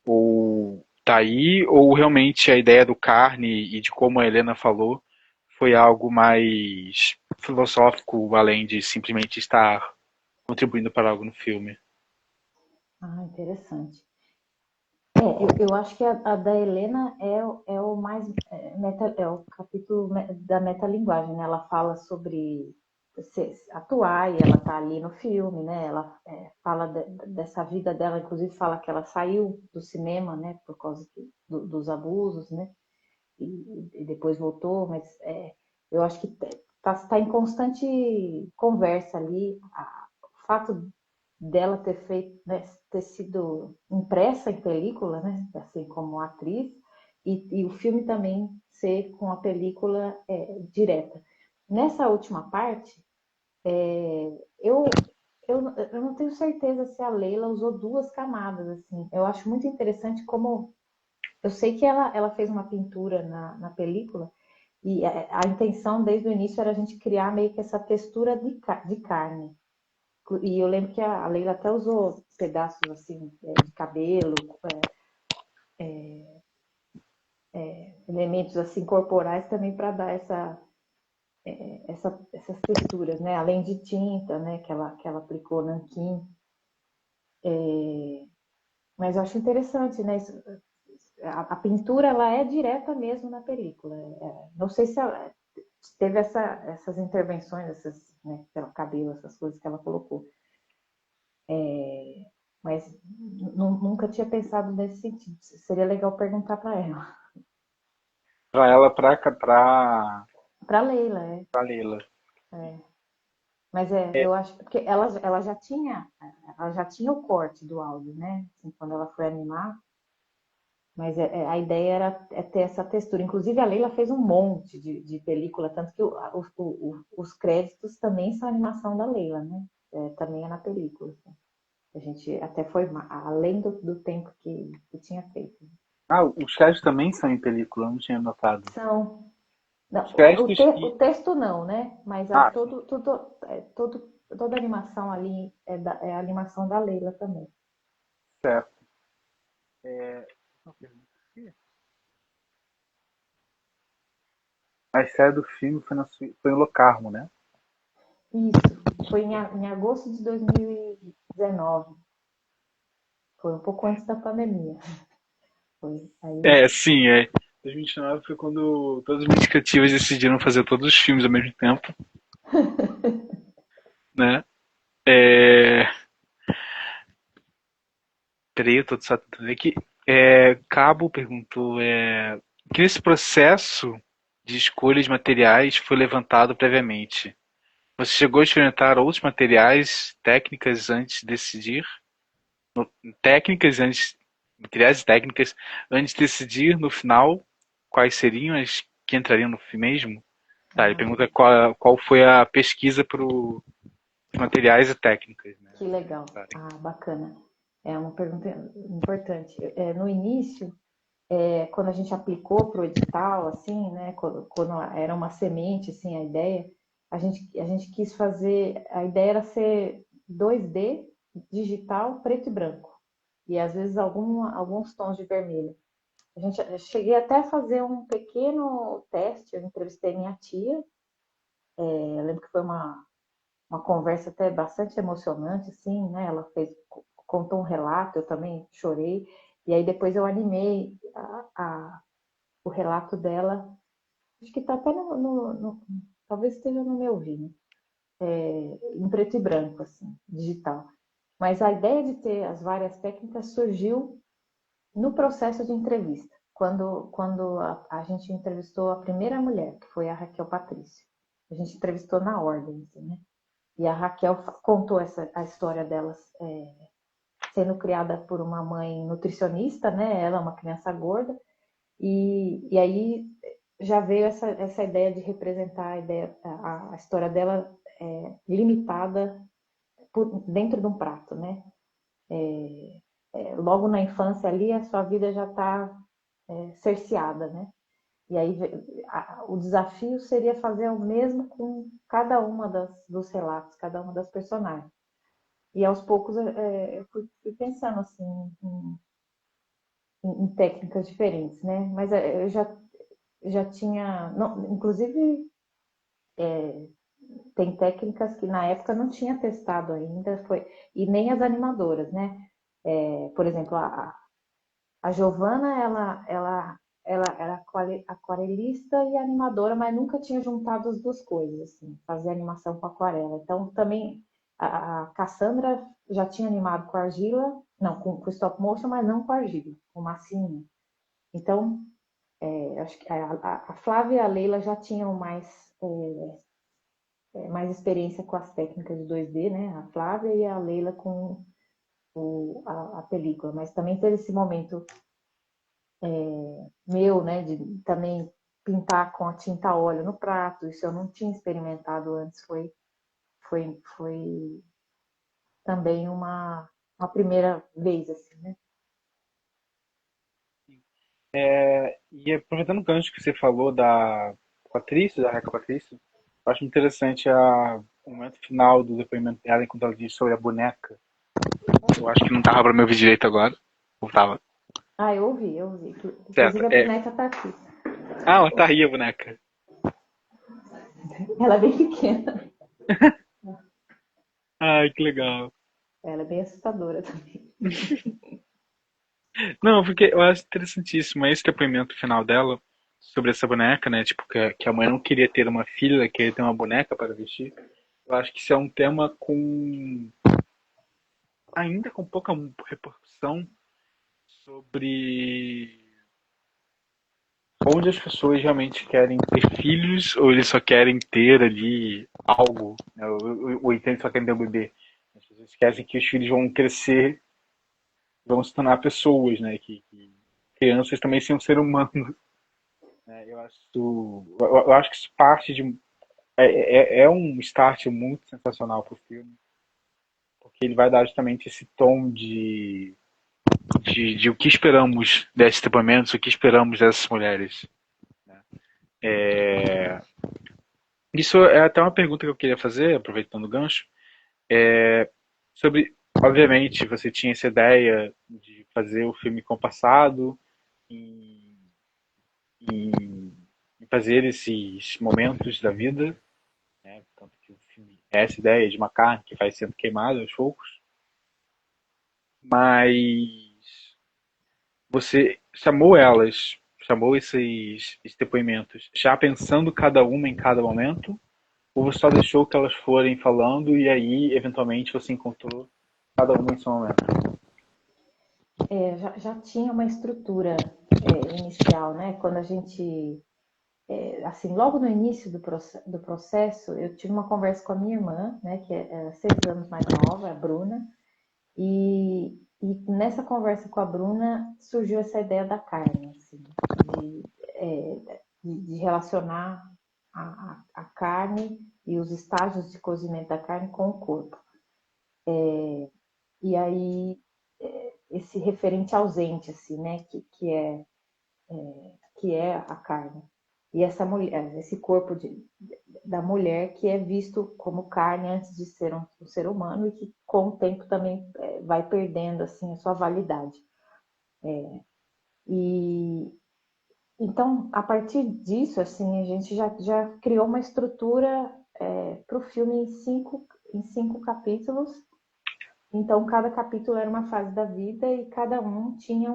ou tá aí, ou realmente a ideia do Carne e de como a Helena falou foi algo mais filosófico, além de simplesmente estar contribuindo para algo no filme? Ah, interessante. Eu acho que a da Helena é o mais é o capítulo da metalinguagem, né? Ela fala sobre atuar e ela tá ali no filme, né? Ela fala dessa vida dela, inclusive fala que ela saiu do cinema, né? Por causa dos abusos, né? E depois voltou, mas eu acho que tá em constante conversa ali. O fato dela ter feito, né, ter sido impressa em película, né, assim como atriz, e o filme também ser com a película direta. Nessa última parte, eu, eu não tenho certeza se a Leila usou duas camadas, assim. Eu acho muito interessante como eu sei que ela fez uma pintura na película e a intenção desde o início era a gente criar meio que essa textura de carne. E eu lembro que a Leila até usou pedaços assim de cabelo, elementos assim corporais também para dar essas texturas, né? Além de tinta, né? Que ela aplicou nanquim. Mas eu acho interessante, né? A pintura ela é direta mesmo na película. Não sei se ela teve essas intervenções, né, pelo cabelo, essas coisas que ela colocou. Mas nunca tinha pensado nesse sentido. Seria legal perguntar para ela. Para ela, para Para Leila, Leila. Mas eu acho porque ela já tinha o corte do áudio, né? Assim, quando ela foi animar, mas a ideia era ter essa textura. Inclusive a Leila fez um monte de película, tanto que os créditos também são animação da Leila, né? Também é na película. Assim. A gente até foi além do tempo que tinha feito. Ah, os créditos também são em película, eu não tinha notado. São. Não, Os créditos o e. texto não, né? Mas Ah, sim, toda a animação ali é a animação da Leila também. certo. A estreia do filme foi no Locarno, né? Isso, foi em agosto de 2019. Foi um pouco antes da pandemia. Foi aí. Sim, é. 2029 foi quando todas as mentes criativas decidiram fazer todos os filmes ao mesmo tempo, né? É... Peraí, eu tô só tentando ver aqui. Cabo perguntou que esse processo de escolha de materiais foi levantado previamente. Você chegou a experimentar outros materiais, técnicas antes de decidir? Técnicas antes, materiais e técnicas antes de decidir no final quais seriam as que entrariam no filme mesmo? Tá, ele Ah, pergunta qual foi a pesquisa para os materiais e técnicas, né? que legal. Ah, bacana. É uma pergunta importante. No início, quando a gente aplicou para o edital, assim, né, quando era uma semente, assim, a ideia, a gente quis fazer, a ideia era ser 2D, digital, preto e branco, e às vezes alguns tons de vermelho. Eu cheguei até a fazer um pequeno teste, eu entrevistei minha tia, eu lembro que foi uma conversa até bastante emocionante, assim, né, ela contou um relato, eu também chorei, e aí depois eu animei o relato dela, acho que está até talvez esteja no meu vídeo, em preto e branco, assim, digital. Mas a ideia de ter as várias técnicas surgiu no processo de entrevista, quando a gente entrevistou a primeira mulher, que foi a Raquel Patrício. A gente entrevistou na ordem, assim, né? E a Raquel contou a história delas sendo criada por uma mãe nutricionista, né? Ela é uma criança gorda, e aí já veio essa ideia de representar a história dela limitada dentro de um prato, né? Logo na infância ali, a sua vida já está cerceada, né? E aí o desafio seria fazer o mesmo com cada uma dos relatos, cada uma das personagens. E aos poucos eu fui pensando assim em técnicas diferentes, né? Mas eu já tinha, não, inclusive tem técnicas que na época não tinha testado ainda, e nem as animadoras, né? Por exemplo, a Giovana, ela era aquarelista e animadora, mas nunca tinha juntado as duas coisas, assim, fazer animação com aquarela. Então, também, a Cassandra já tinha animado com argila, não, com stop motion, mas não com argila, com massinha. Então, acho que a Flávia e a Leila já tinham mais experiência com as técnicas de 2D, né? A Flávia e a Leila com a película, mas também teve esse momento meu, né, de também pintar com a tinta a óleo no prato. Isso eu não tinha experimentado antes, foi também uma primeira vez, assim, né? E aproveitando o gancho que você falou da Patrícia, da Reca Patrícia, eu acho interessante o momento final do depoimento dela, enquanto ela diz sobre a boneca. Eu acho que não tava para me ouvir direito agora. Ou tava? Ah, eu ouvi, eu ouvi. Certo. Inclusive a boneca tá aqui. Ah, ela tá aí, a boneca. Ela é bem pequena. Ai, que legal. Ela é bem assustadora também. Não, porque eu acho interessantíssimo esse depoimento final dela sobre essa boneca, né? Tipo, que a mãe não queria ter uma filha, queria ter uma boneca para vestir. Eu acho que isso é um tema ainda com pouca repercussão sobre onde as pessoas realmente querem ter filhos ou eles só querem ter ali algo, né? Ou então eles só querem ter um bebê. As pessoas esquecem que os filhos vão crescer, vão se tornar pessoas, né? Que crianças também são ser humanos. Né? Eu acho que isso parte de. É um start muito sensacional pro filme, porque ele vai dar justamente esse tom de o que esperamos desses depoimentos, o que esperamos dessas mulheres. Né? Isso é até uma pergunta que eu queria fazer, aproveitando o gancho, sobre, obviamente, você tinha essa ideia de fazer o filme compassado, em, em, em fazer esses momentos da vida, né? Tanto que o filme é essa ideia de uma carne que vai sendo queimada aos poucos, mas você chamou esses depoimentos já pensando cada uma em cada momento, ou você só deixou que elas forem falando e aí, eventualmente, você encontrou cada uma em seu momento? Já tinha uma estrutura inicial, né? Quando a gente assim, logo no início do processo, eu tive uma conversa com a minha irmã, né, que é 6 anos mais nova, a Bruna, e nessa conversa com a Bruna surgiu essa ideia da carne, assim, de relacionar a carne e os estágios de cozimento da carne com o corpo. E aí, esse referente ausente, assim, né, que é a carne. E essa mulher, esse corpo da mulher que é visto como carne antes de ser um ser humano e que com o tempo também vai perdendo assim a sua validade. E então a partir disso assim a gente já criou uma estrutura para o filme em cinco capítulos. Então cada capítulo era uma fase da vida e cada um tinha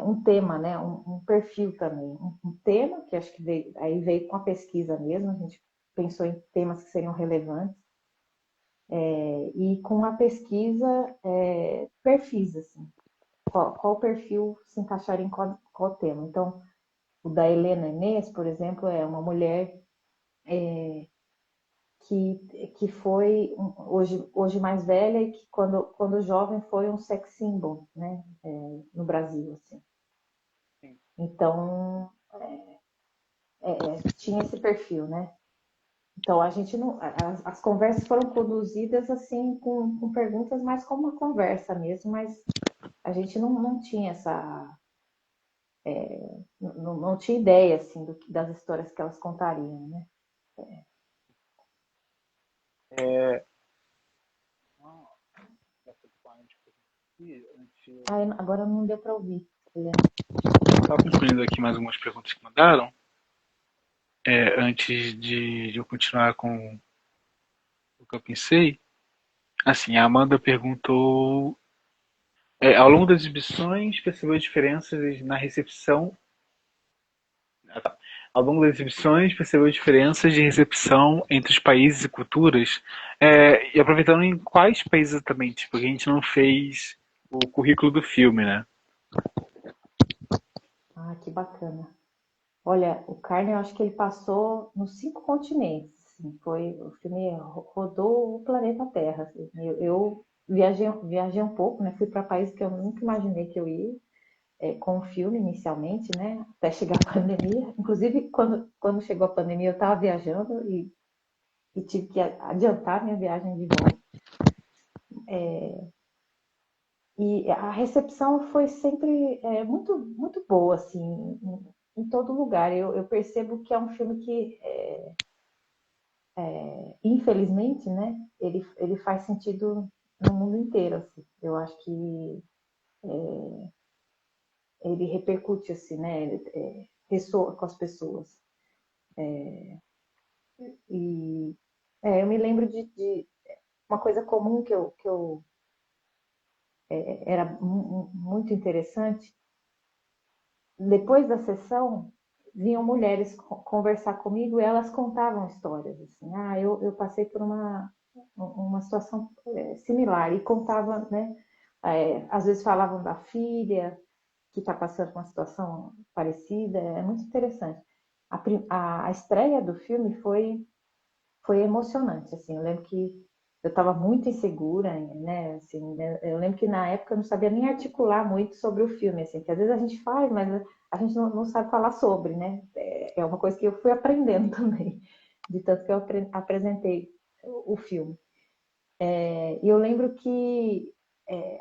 um tema, né? Um perfil também. Um tema, que acho que veio com a pesquisa mesmo, a gente pensou em temas que seriam relevantes, e com a pesquisa, perfis, assim, qual perfil se encaixaria em qual tema. Então, o da Helena Inês, por exemplo, é uma mulher que foi hoje mais velha e que quando jovem foi um sex symbol, né, no Brasil, assim. Então, tinha esse perfil, né? Então a gente não, as conversas foram conduzidas assim com perguntas mais como uma conversa mesmo, mas a gente não tinha não tinha ideia assim das histórias que elas contariam, né? E antes, eu Ah, agora não deu para ouvir, Helena. estava concluindo aqui mais algumas perguntas que mandaram, antes de eu continuar com o que eu pensei. Assim, a Amanda perguntou, ao longo das exibições, percebeu diferenças na recepção. Ah, tá. Ao longo das exibições, percebeu diferenças de recepção entre os países e culturas. E aproveitando em quais países exatamente, porque a gente não fez o currículo do filme, né? Ah, que bacana. Olha, o Carne, eu acho que ele passou nos 5 continentes. Assim, o filme rodou o planeta Terra. Assim. Eu viajei um pouco, né? Fui para países que eu nunca imaginei que eu ia, com o filme inicialmente, né? Até chegar a pandemia. Inclusive, quando chegou a pandemia, eu estava viajando e tive que adiantar minha viagem de volta. E a recepção foi sempre muito, muito boa, assim, em todo lugar. Eu percebo que é um filme que infelizmente, né, ele faz sentido no mundo inteiro, assim. Eu acho que ele repercute, assim, né, ressoa com as pessoas. E eu me lembro de uma coisa comum que eu era muito interessante. Depois da sessão, vinham mulheres conversar comigo e elas contavam histórias, assim, eu passei por uma situação similar e contava, né, às vezes falavam da filha que está passando por uma situação parecida, é muito interessante. A estreia do filme foi emocionante, assim, eu lembro que eu estava muito insegura, né, assim, né, eu lembro que na época eu não sabia nem articular muito sobre o filme, assim, que às vezes a gente faz, mas a gente não sabe falar sobre, né, é uma coisa que eu fui aprendendo também, de tanto que eu apresentei o filme. E eu lembro que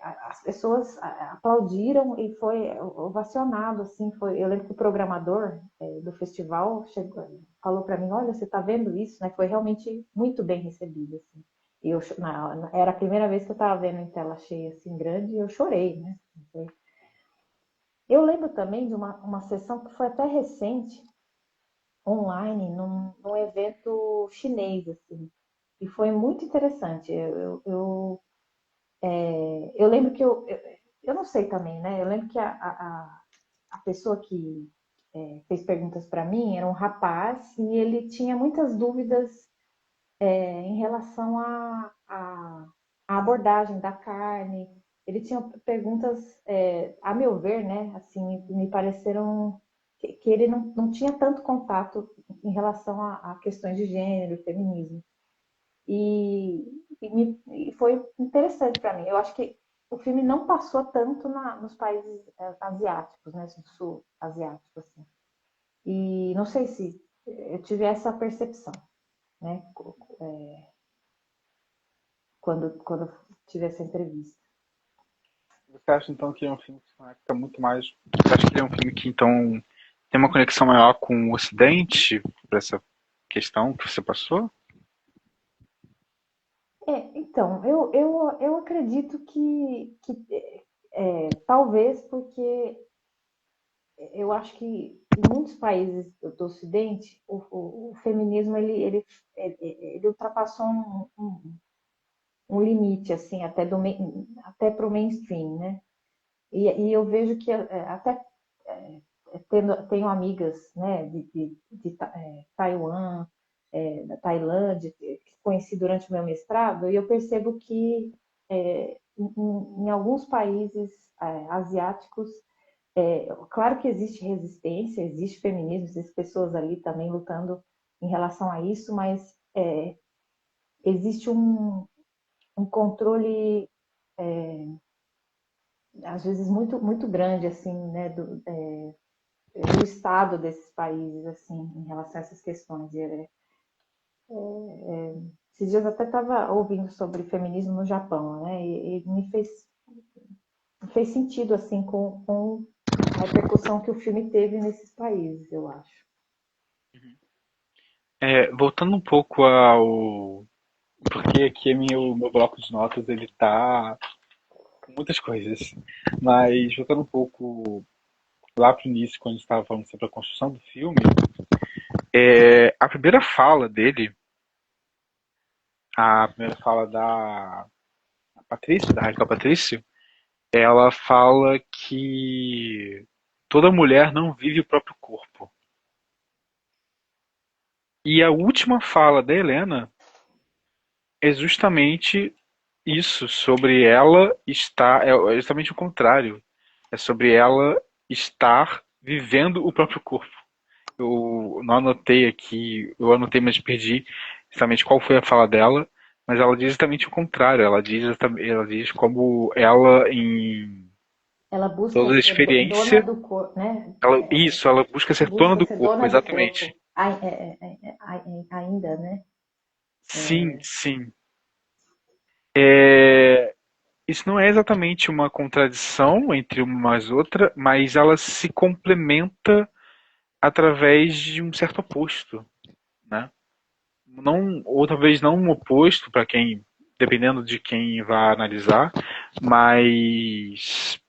as pessoas aplaudiram e foi ovacionado, assim, eu lembro que o programador do festival falou para mim, olha, você está vendo isso, né? Foi realmente muito bem recebido, assim. E era a primeira vez que eu estava vendo em tela cheia, assim, grande, e eu chorei, né? Eu lembro também de uma sessão que foi até recente, online, num evento chinês, assim, e foi muito interessante. Eu lembro que eu não sei também, né? Eu lembro que a pessoa que fez perguntas para mim era um rapaz e ele tinha muitas dúvidas em relação à abordagem da carne. Ele tinha perguntas, a meu ver, né? Assim, me pareceram que ele não tinha tanto contato em relação a questões de gênero, feminismo. E, e foi interessante para mim. Eu acho que o filme não passou tanto nos países asiáticos, né, do sul asiático, assim. E não sei se eu tive essa percepção, né, quando tive essa entrevista. Você acha então que é um filme que se conecta muito mais? Você acha que ele é um filme que então tem uma conexão maior com o Ocidente por essa questão que você passou? Então, eu acredito que talvez porque eu acho que em muitos países do Ocidente o feminismo ele ultrapassou um limite assim até para o mainstream, né? E eu vejo que até tenho amigas, né, de Taiwan, da Tailândia, que conheci durante o meu mestrado, e eu percebo que em alguns países asiáticos, claro que existe resistência, existe feminismo, existem pessoas ali também lutando em relação a isso, mas existe um controle às vezes muito muito grande assim, né, do estado desses países assim em relação a essas questões. Esses dias eu até estava ouvindo sobre feminismo no Japão, né? E me fez sentido assim com a repercussão que o filme teve nesses países, eu acho. Voltando um pouco ao. Porque aqui meu bloco de notas ele tá muitas coisas. Mas voltando um pouco lá pro início, quando a gente estava falando sobre a construção do filme, a primeira fala dele, a primeira fala da Patrícia, da Raquel Patrício, ela fala que toda mulher não vive o próprio corpo. E a última fala da Helena é justamente isso, sobre ela estar, é justamente o contrário. É sobre ela estar vivendo o próprio corpo. Eu não anotei aqui, eu anotei, mas perdi exatamente qual foi a fala dela, mas ela diz exatamente o contrário. Ela diz como ela, em Ela busca toda a ser dona experiência, do corpo, né? ela busca ser dona Busca do ser corpo, dona do exatamente. corpo ainda, né? Sim, sim. É, isso não é exatamente uma contradição entre uma e outra, mas ela se complementa através de um certo oposto, né? Não, ou talvez não um oposto para quem, dependendo de quem vai analisar, mas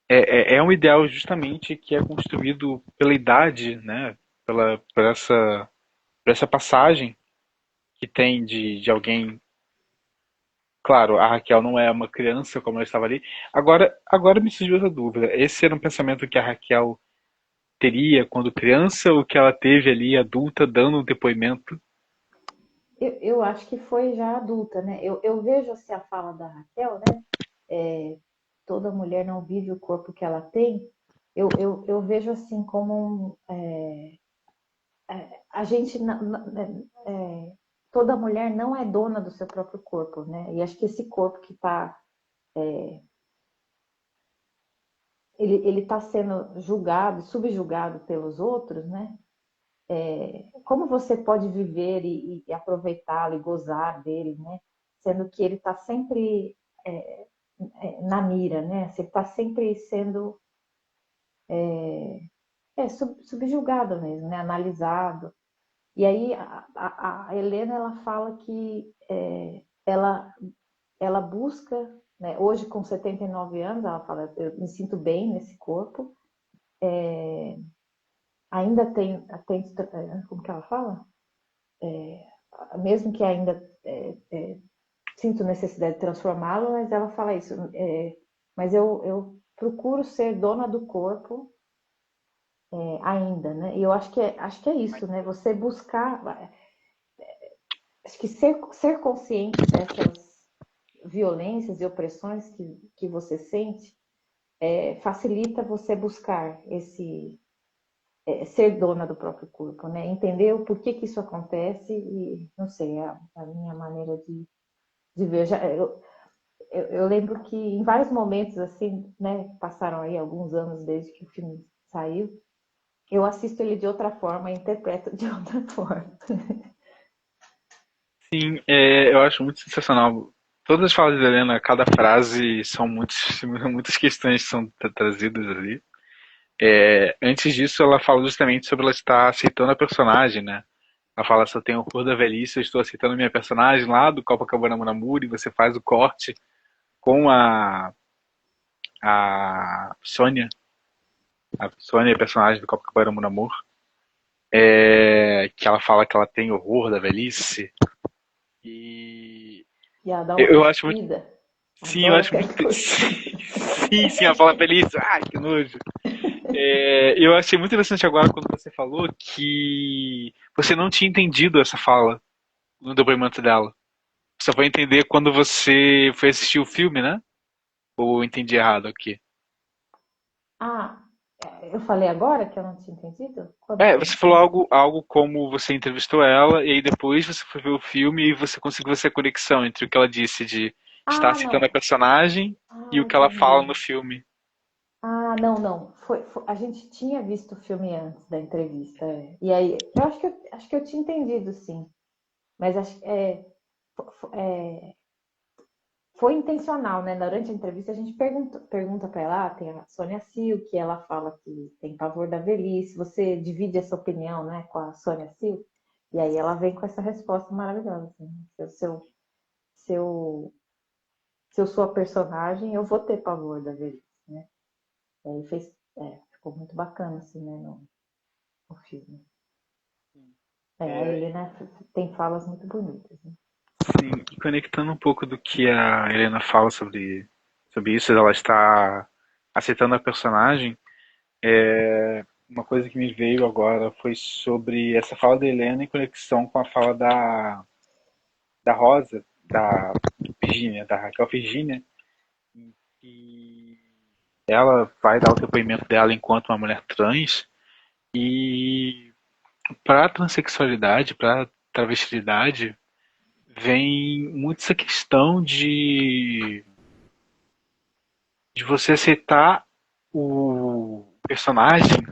é um ideal justamente que é construído pela idade, né? Por essa passagem que tem de alguém. Claro, a Raquel não é uma criança como ela estava ali. Agora me surgiu essa dúvida. Esse era um pensamento que a Raquel teria quando criança ou que ela teve ali adulta dando um depoimento? Eu acho que foi já adulta, né? Eu vejo assim a fala da Raquel, né? Toda mulher não vive o corpo que ela tem. Eu vejo assim como a gente, toda mulher não é dona do seu próprio corpo, né? E acho que esse corpo que está ele está sendo julgado, subjugado pelos outros, né? Como você pode viver e aproveitá-lo e gozar dele, né? Sendo que ele está sempre na mira, né? Você está sempre sendo subjugado mesmo, né? Analisado. E aí a Helena ela fala que ela busca, né? Hoje com 79 anos, ela fala, eu me sinto bem nesse corpo, ainda tem como que ela fala? Mesmo que ainda sinto necessidade de transformá-lo, mas ela fala isso. Mas eu procuro ser dona do corpo ainda, né? E eu acho que é isso, né? Você buscar, acho que ser consciente dessas violências e opressões que você sente facilita você buscar esse ser dona do próprio corpo, né? Entender o porquê que isso acontece e não sei, é a minha maneira de ver. Eu lembro que em vários momentos, assim, né, passaram aí alguns anos desde que o filme saiu, eu assisto ele de outra forma e interpreto de outra forma. Sim, eu acho muito sensacional. Todas as falas da Helena, cada frase são muitas questões que são trazidas ali. Antes disso, ela fala justamente sobre ela estar aceitando a personagem, né? Ela fala, se eu tenho horror da velhice, eu estou aceitando a minha personagem lá do Copacabana Namur, e você faz o corte com a Sônia, a personagem do Copacabana Namur, que ela fala que ela tem horror da velhice. E E ela dá uma eu acho muito. cuspida. Sim, eu Adoro acho aquela muito. cuspida. Sim, sim, ela fala feliz. Ai, que nojo. Eu achei muito interessante agora quando você falou que você não tinha entendido essa fala no depoimento dela. Você foi entender quando você foi assistir o filme, né? Ou eu entendi errado aqui? Ah, eu falei agora que eu não tinha entendido? Quando foi? Você falou algo como você entrevistou ela e aí depois você foi ver o filme e você conseguiu essa conexão entre o que ela disse de estar Ah, citando a não. personagem e Ah, o que ela fala entendi. no filme. Ah, não, não. A gente tinha visto o filme antes da entrevista. E aí, eu acho que eu tinha entendido, sim. Mas foi intencional, né? Durante a entrevista a gente pergunta para ela, tem a Sônia Sil, que ela fala que tem pavor da velhice. Você divide essa opinião, né, com a Sônia Sil? E aí ela vem com essa resposta maravilhosa, assim. Se eu se eu sou a personagem, eu vou ter pavor da velhice, né? E aí ficou muito bacana, assim, né, no filme. A É, Helena tem falas muito bonitas, né? sim, e conectando um pouco do que a Helena fala sobre isso, ela está aceitando a personagem. Uma coisa que me veio agora foi sobre essa fala da Helena em conexão com a fala da Rosa, da Virginia, da Raquel Virginia, que ela vai dar o depoimento dela enquanto uma mulher trans e para a transexualidade, para a travestilidade, vem muito essa questão de você aceitar o personagem,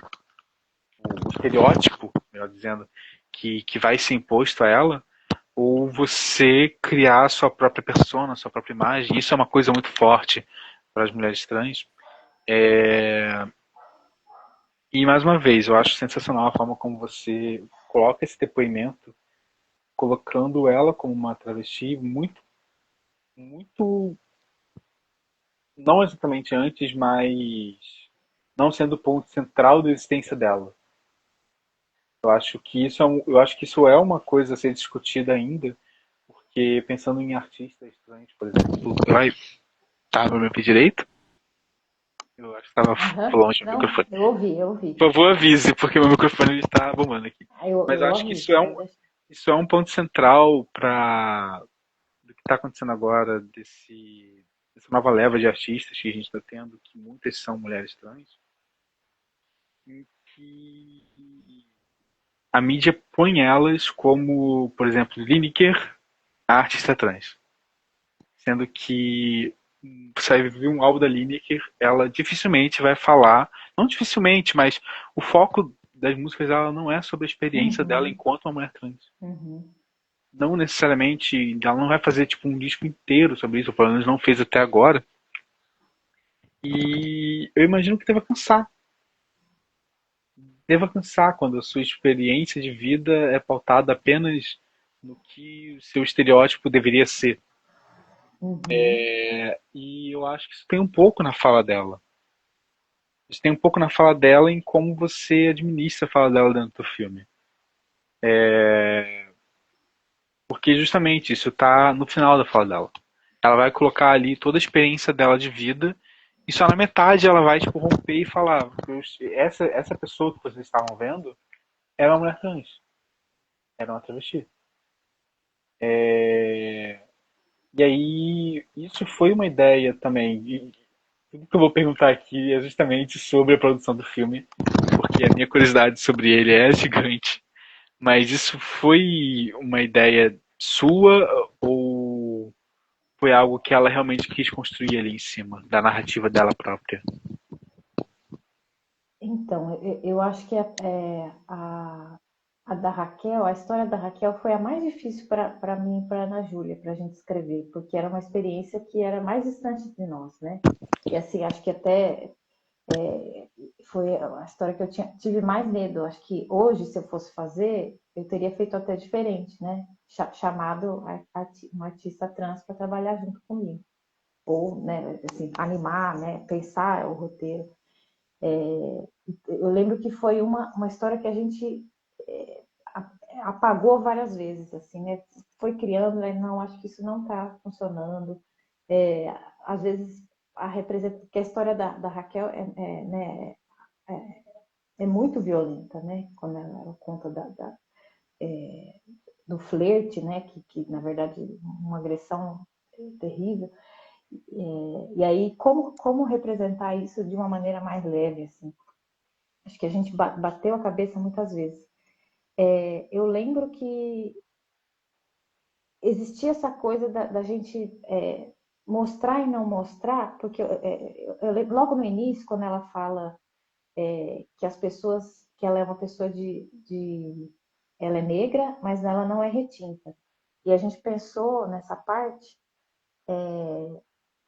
o estereótipo, melhor dizendo, que vai ser imposto a ela, ou você criar a sua própria persona, a sua própria imagem. Isso é uma coisa muito forte para as mulheres trans. E mais uma vez, eu acho sensacional a forma como você coloca esse depoimento, colocando ela como uma travesti muito, muito, não exatamente antes, mas não sendo o ponto central da existência dela. Eu acho que isso é uma coisa a ser discutida ainda, porque pensando em artistas trans, por exemplo, vai tá no meu pé direito? Eu acho que estava Aham. longe do Não, microfone. eu ouvi, eu ouvi. Por favor, avise, porque meu microfone está bombando aqui. Mas eu Eu acho que aviso, pode deixar. isso é um ponto central para do que está acontecendo agora, dessa nova leva de artistas que a gente está tendo, que muitas são mulheres trans, em que a mídia põe elas como, por exemplo, Lineker, a artista trans. Sendo que você vai ver um álbum da Lineker, ela dificilmente vai falar, não dificilmente, mas o foco das músicas dela não é sobre a experiência dela Uhum, enquanto uma mulher trans. uhum, Não necessariamente, ela não vai fazer tipo um disco inteiro sobre isso, ou pelo menos não fez até agora. E eu imagino que deva cansar quando a sua experiência de vida é pautada apenas no que o seu estereótipo deveria ser. uhum. E eu acho que isso tem um pouco na fala dela. Isso tem um pouco na fala dela em como você administra a fala dela dentro do filme. Porque justamente isso tá no final da fala dela. Ela vai colocar ali toda a experiência dela de vida e só na metade ela vai tipo, romper e falar: essa pessoa que vocês estavam vendo era uma mulher trans, era uma travesti. E aí, isso foi uma ideia também. E tudo que eu vou perguntar aqui é justamente sobre a produção do filme, porque a minha curiosidade sobre ele é gigante. Mas isso foi uma ideia sua ou foi algo que ela realmente quis construir ali em cima da narrativa dela própria? Então, eu acho que a da Raquel, a história da Raquel foi a mais difícil para mim e para Ana Júlia, para a gente escrever, porque era uma experiência que era mais distante de nós, né? E assim, acho que até foi a história que eu tive mais medo. Acho que hoje, se eu fosse fazer, eu teria feito até diferente, né? Chamado um artista trans para trabalhar junto comigo. Ou, né, assim, animar, né, pensar o roteiro. Eu lembro que foi uma história que a gente apagou várias vezes, assim, né? Foi criando, né? Não, acho que isso não está funcionando. É, às vezes que a história da Raquel né, é, é muito violenta, né? Quando ela conta do flerte, né? Que na verdade uma agressão terrível. E aí como representar isso de uma maneira mais leve, assim? Acho que a gente bateu a cabeça muitas vezes. Eu lembro que existia essa coisa da gente mostrar e não mostrar, porque logo no início, quando ela fala que as pessoas, que ela é uma pessoa ela é negra, mas ela não é retinta. E a gente pensou nessa parte,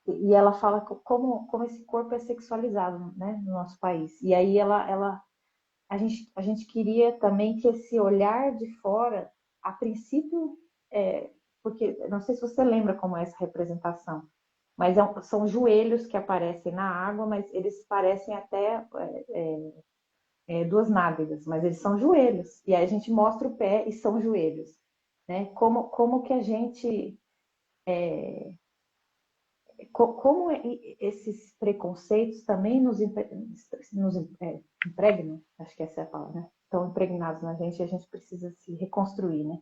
e ela fala como esse corpo é sexualizado, né, no nosso país. E aí a gente queria também que esse olhar de fora, a princípio, porque não sei se você lembra como é essa representação, mas são joelhos que aparecem na água, mas eles parecem até duas nádegas, mas eles são joelhos. E aí a gente mostra o pé e são joelhos. Né? Como que a gente... como esses preconceitos também nos impregnam, acho que essa é a palavra, né? Estão impregnados na gente e a gente precisa se reconstruir, né?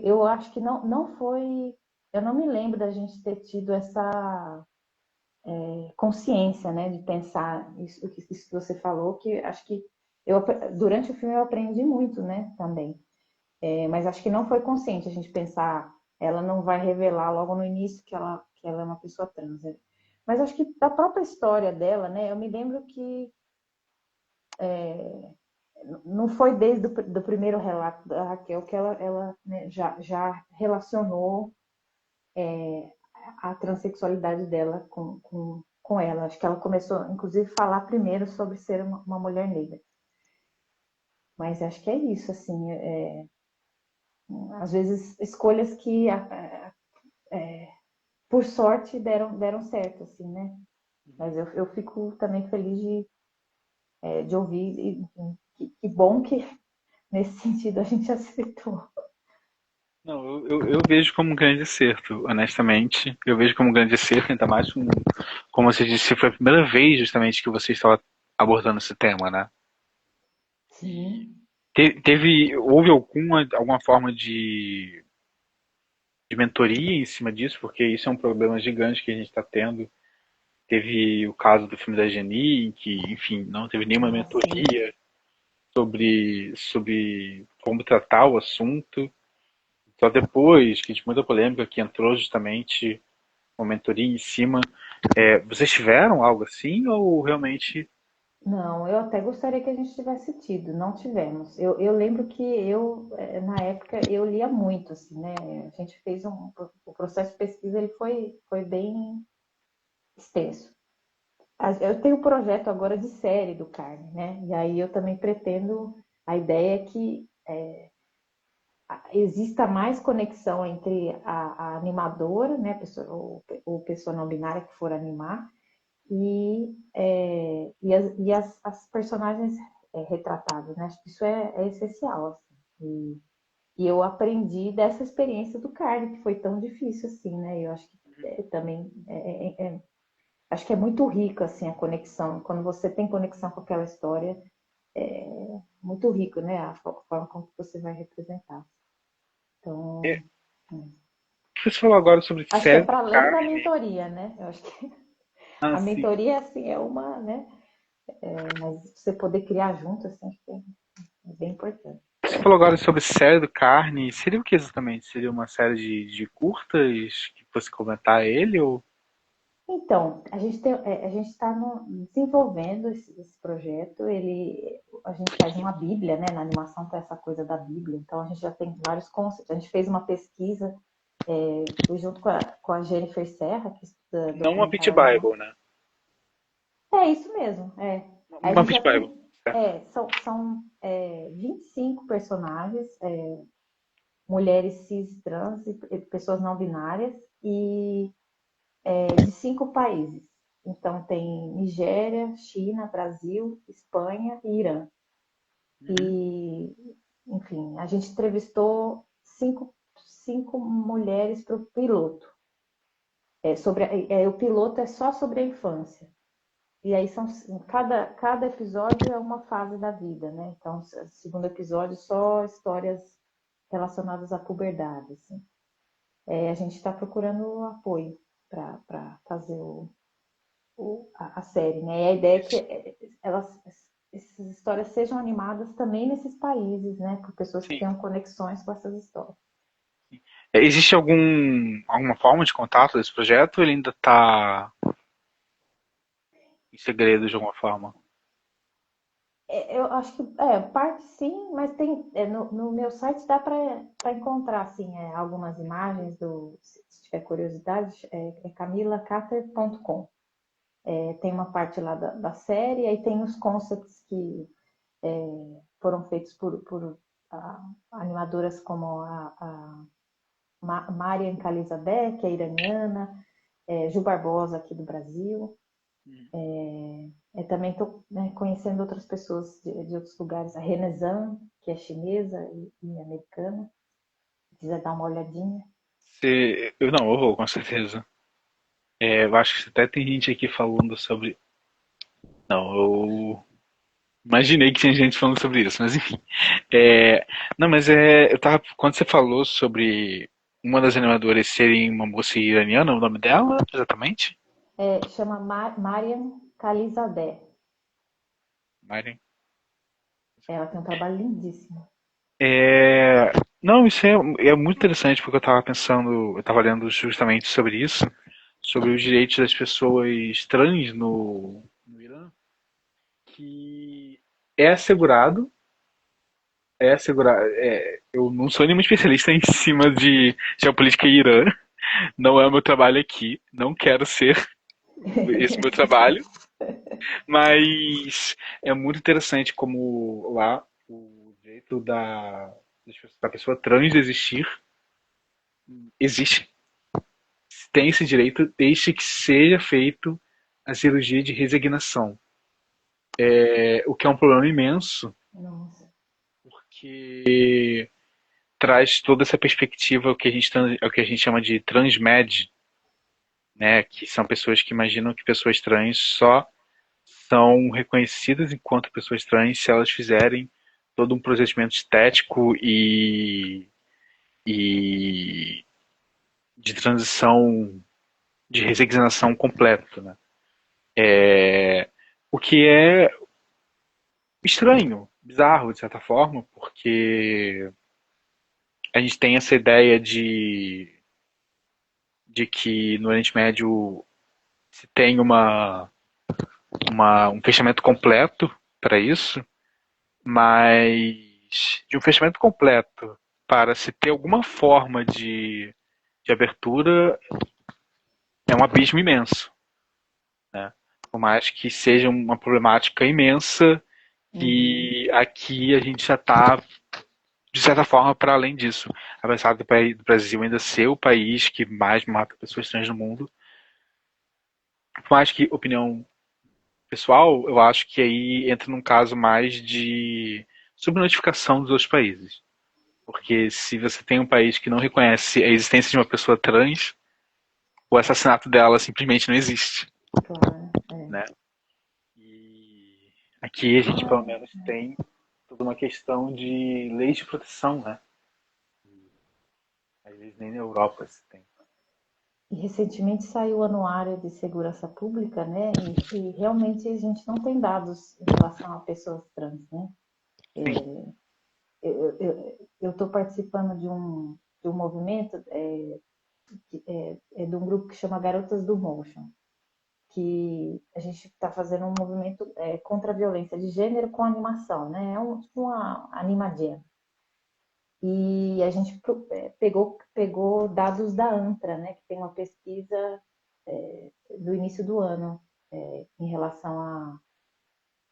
Eu acho que não foi... Eu não me lembro da gente ter tido essa consciência, né? De pensar isso que você falou, que acho que durante o filme eu aprendi muito, né? Também. Mas acho que não foi consciente a gente pensar, ela não vai revelar logo no início que ela é uma pessoa trans. Né? Mas acho que da própria história dela, né? Eu me lembro que não foi desde do primeiro relato da Raquel que ela né, já relacionou a transexualidade dela com ela. Acho que ela começou, inclusive, a falar primeiro sobre ser uma mulher negra. Mas acho que é isso, assim, às vezes escolhas que por sorte deram certo, assim, né? Mas eu fico também feliz de ouvir e que bom que nesse sentido a gente acertou. Não, eu vejo como um grande acerto, honestamente. Eu vejo como um grande acerto, ainda mais como você disse, foi a primeira vez justamente que você estava abordando esse tema, né? Sim. Houve alguma forma de mentoria em cima disso? Porque isso é um problema gigante que a gente está tendo. Teve o caso do filme da Geni, em que, enfim, não teve nenhuma Ah, sim. mentoria sobre como tratar o assunto. Só depois que de muita polêmica que entrou justamente uma mentoria em cima. Vocês tiveram algo assim ou realmente... Não, eu até gostaria que a gente tivesse tido, não tivemos. Eu lembro que na época, eu lia muito, assim, né? A gente fez o processo de pesquisa, ele foi bem extenso. Eu tenho um projeto agora de série do Carne, né? E aí eu também pretendo, a ideia é que exista mais conexão entre a animadora, né? Ou pessoa não binária que for animar, as personagens retratadas, né? Acho que isso é essencial, assim. E eu aprendi dessa experiência do Carne, que foi tão difícil, assim, né? Eu acho que também acho que é muito rico, assim, a conexão. Quando você tem conexão com aquela história, é muito rico, né? A forma como você vai representar. Então, Você falou agora sobre acho que é série para além da carne. mentoria, né? Eu acho que Ah, a sim. mentoria, assim, é uma, né? Mas você poder criar junto, assim, acho que é bem importante. Você falou agora sobre série do Carne. Seria o que exatamente? Seria uma série de curtas que fosse comentar ele ou... Então, a gente está desenvolvendo esse projeto. A gente faz uma Bíblia, né? Na animação tem essa coisa da Bíblia. Então, a gente já tem vários conceitos. A gente fez uma pesquisa, fui junto com a Jennifer Serra, que estuda Não uma Pit documentário animal. Bible, né? É isso mesmo, é. A Uma gente Pit já Bible. tem, Certo. são 25 personagens, mulheres cis, trans e pessoas não binárias, e de 5 países. Então tem Nigéria, China, Brasil, Espanha e Irã. Uhum. E, enfim, a gente entrevistou cinco mulheres para o piloto. O piloto é só sobre a infância. E aí cada episódio é uma fase da vida, né? Então, o segundo episódio só histórias relacionadas à puberdade, assim. A gente está procurando apoio para fazer a série, né? E a ideia é que essas histórias sejam animadas também nesses países, né? Por pessoas que Sim. tenham conexões com essas histórias. Existe alguma forma de contato desse projeto ou ele ainda está em segredo de alguma forma? Eu acho que parte sim, mas tem no meu site dá para encontrar assim, algumas imagens se tiver curiosidade, é camilacater.com. Tem uma parte lá da série, aí tem os concepts que foram feitos por animadoras como a Marian Kalizadeh, que é iraniana, Ju Barbosa aqui do Brasil. Também estou, né, conhecendo outras pessoas de outros lugares. A Renê Zhang, que é chinesa e americana. Se quiser dar uma olhadinha. Eu vou, com certeza. Eu acho que até tem gente aqui falando sobre. Não, eu imaginei que tinha gente falando sobre isso, mas enfim. Não, mas eu tava. Quando você falou sobre uma das animadoras serem uma moça iraniana, o nome dela, exatamente? Chama Mariam Khalizadeh. Mari. Ela tem um trabalho lindíssimo. É, não, isso é muito interessante porque eu estava pensando, eu estava lendo justamente sobre isso, sobre os direitos das pessoas trans no Irã, que é assegurado, eu não sou nenhum especialista em cima de geopolítica em Irã, não é o meu trabalho aqui, não quero ser esse meu trabalho, mas é muito interessante como lá o direito da pessoa trans existir existe, tem esse direito desde que seja feito a cirurgia de resignação. O que é um problema imenso, Nossa. porque traz toda essa perspectiva o que a gente chama de transmed, né, que são pessoas que imaginam que pessoas trans só são reconhecidas enquanto pessoas trans se elas fizerem todo um procedimento estético e de transição de resignação completo, né? O que é estranho, bizarro de certa forma, porque a gente tem essa ideia de que no Oriente Médio se tem um fechamento completo para isso, mas de um fechamento completo para se ter alguma forma de abertura é um abismo imenso, né? Por mais que seja uma problemática imensa, Uhum. que aqui a gente já está de certa forma, para além disso, apesar do Brasil ainda ser o país que mais mata pessoas trans no mundo, por mais que opinião pessoal, eu acho que aí entra num caso mais de subnotificação dos outros países. Porque se você tem um país que não reconhece a existência de uma pessoa trans, o assassinato dela simplesmente não existe, Claro. né? E aqui a gente pelo menos tem toda uma questão de leis de proteção, né? Às vezes nem na Europa se tem. E recentemente saiu o Anuário de Segurança Pública, né? E realmente a gente não tem dados em relação a pessoas trans, né? Sim. Eu estou participando de um movimento, de um grupo que chama Garotas do Motion, que a gente está fazendo um movimento contra a violência de gênero com animação, né? É tipo uma animadia. E a gente pegou dados da ANTRA, né? Que tem uma pesquisa do início do ano em relação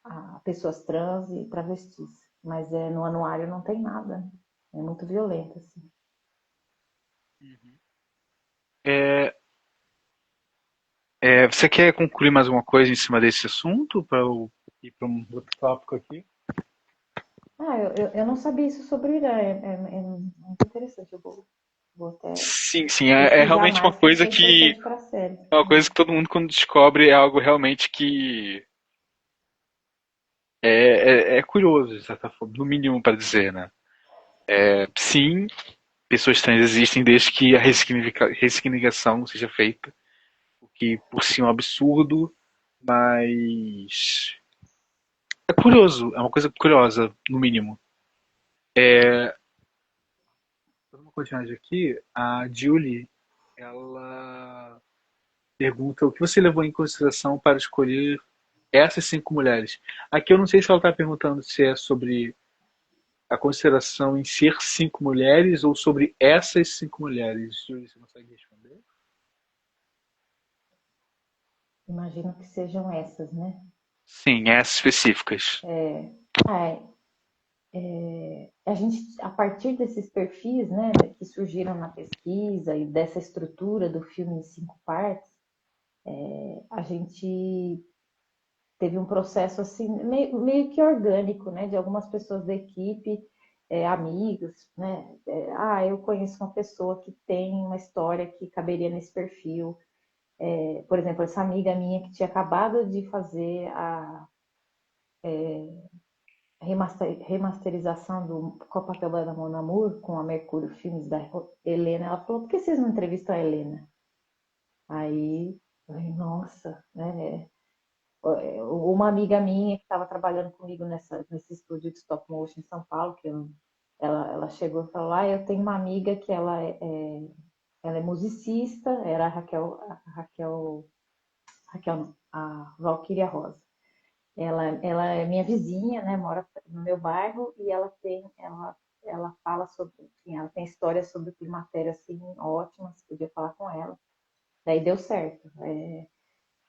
a pessoas trans e travestis. Mas no anuário não tem nada. É muito violento, assim. É, você quer concluir mais alguma coisa em cima desse assunto para eu ir para um outro tópico aqui? Eu não sabia isso sobre o Irã. É muito interessante. Eu vou até Sim, sim, é pesquisar realmente mais, porque é importante para a série. uma coisa que todo mundo quando descobre é algo realmente que é curioso, de certa forma, no mínimo para dizer, né? Sim, pessoas trans existem desde que a ressignificação seja feita, o que por si é um absurdo, mas é curioso, é uma coisa curiosa, no mínimo. Vamos continuar aqui. A Julie, ela pergunta o que você levou em consideração para escolher essas 5 mulheres. Aqui eu não sei se ela está perguntando se é sobre a consideração em ser 5 mulheres ou sobre essas 5 mulheres. Julie, você consegue responder? Imagino que sejam essas, né? Sim, essas específicas. É, ah, a gente, a partir desses perfis, né, que surgiram na pesquisa e dessa estrutura do filme em 5 partes, A gente teve um processo assim meio que orgânico, né, de algumas pessoas da equipe, amigos, né? Eu conheço uma pessoa que tem uma história que caberia nesse perfil. Por exemplo, essa amiga minha que tinha acabado de fazer a remasterização do Copacabana Mon Amour com a Mercúrio Filmes da Helena, ela falou: por que vocês não entrevistam a Helena? Aí, nossa, né? Uma amiga minha que estava trabalhando comigo nesse estúdio de stop motion em São Paulo, ela chegou e falou: eu tenho uma amiga que ela é musicista, era Raquel não, a Valquíria Rosa. Ela é minha vizinha, né? Mora no meu bairro e ela fala sobre, enfim, ela tem histórias sobre climatéria assim ótimas, podia falar com ela. Daí deu certo.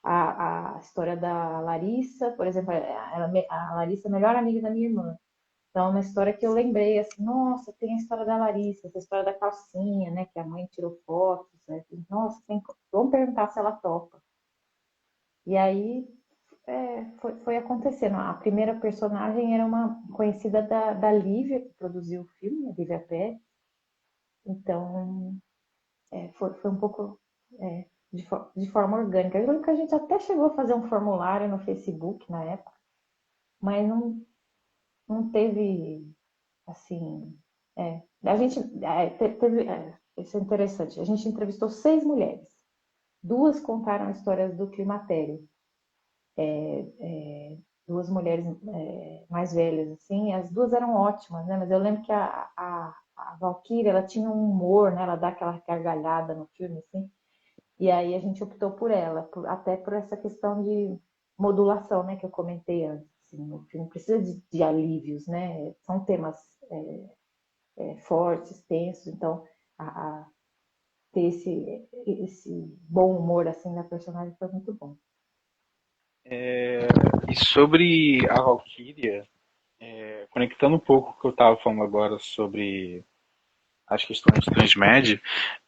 A história da Larissa, por exemplo, a Larissa é a melhor amiga da minha irmã. Então, é uma história que eu lembrei, assim, nossa, tem a história da Larissa, essa história da calcinha, né, que a mãe tirou fotos, né? Nossa, vamos perguntar se ela topa. E aí, foi acontecendo. A primeira personagem era uma conhecida da Lívia, que produziu o filme, a Lívia Pérez. Então, foi um pouco de forma orgânica. Eu lembro que a gente até chegou a fazer um formulário no Facebook na época, mas não teve, assim. A gente teve. Isso é interessante. A gente entrevistou 6 mulheres. 2 contaram histórias do climatério. 2 mulheres mais velhas, assim, as 2 eram ótimas, né? Mas eu lembro que a Valquíria, ela tinha um humor, né? Ela dá aquela gargalhada no filme, assim. E aí a gente optou por ela, até por essa questão de modulação, né? Que eu comentei antes. Assim, o filme precisa de alívios, né? São temas fortes, tensos, então ter esse bom humor assim da personagem foi muito bom. E sobre a Valkyria, conectando um pouco o que eu estava falando agora sobre as questões de transmédia,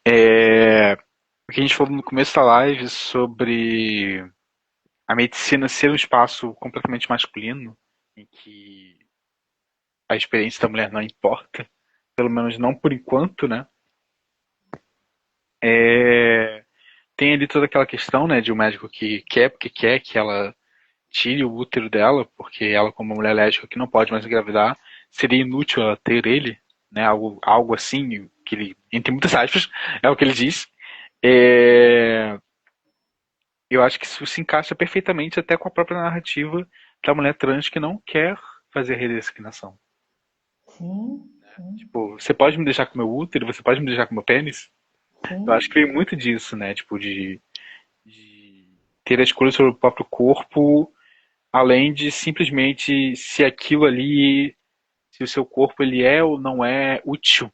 o que a gente falou no começo da live sobre a medicina ser um espaço completamente masculino, em que a experiência da mulher não importa, pelo menos não por enquanto, né? Tem ali toda aquela questão, né, de um médico que quer porque quer que ela tire o útero dela, porque ela, como mulher lésbica que não pode mais engravidar, seria inútil ela ter ele, né, algo assim, que ele, entre muitas aspas, é o que ele diz. Eu acho que isso se encaixa perfeitamente até com a própria narrativa da mulher trans que não quer fazer redessignação. Sim, sim, Tipo, você pode me deixar com meu útero, você pode me deixar com meu pênis? Eu acho sim. que vem muito disso, né? Tipo, de ter a escolha sobre o próprio corpo, além de simplesmente se aquilo ali, se o seu corpo ele é ou não é útil,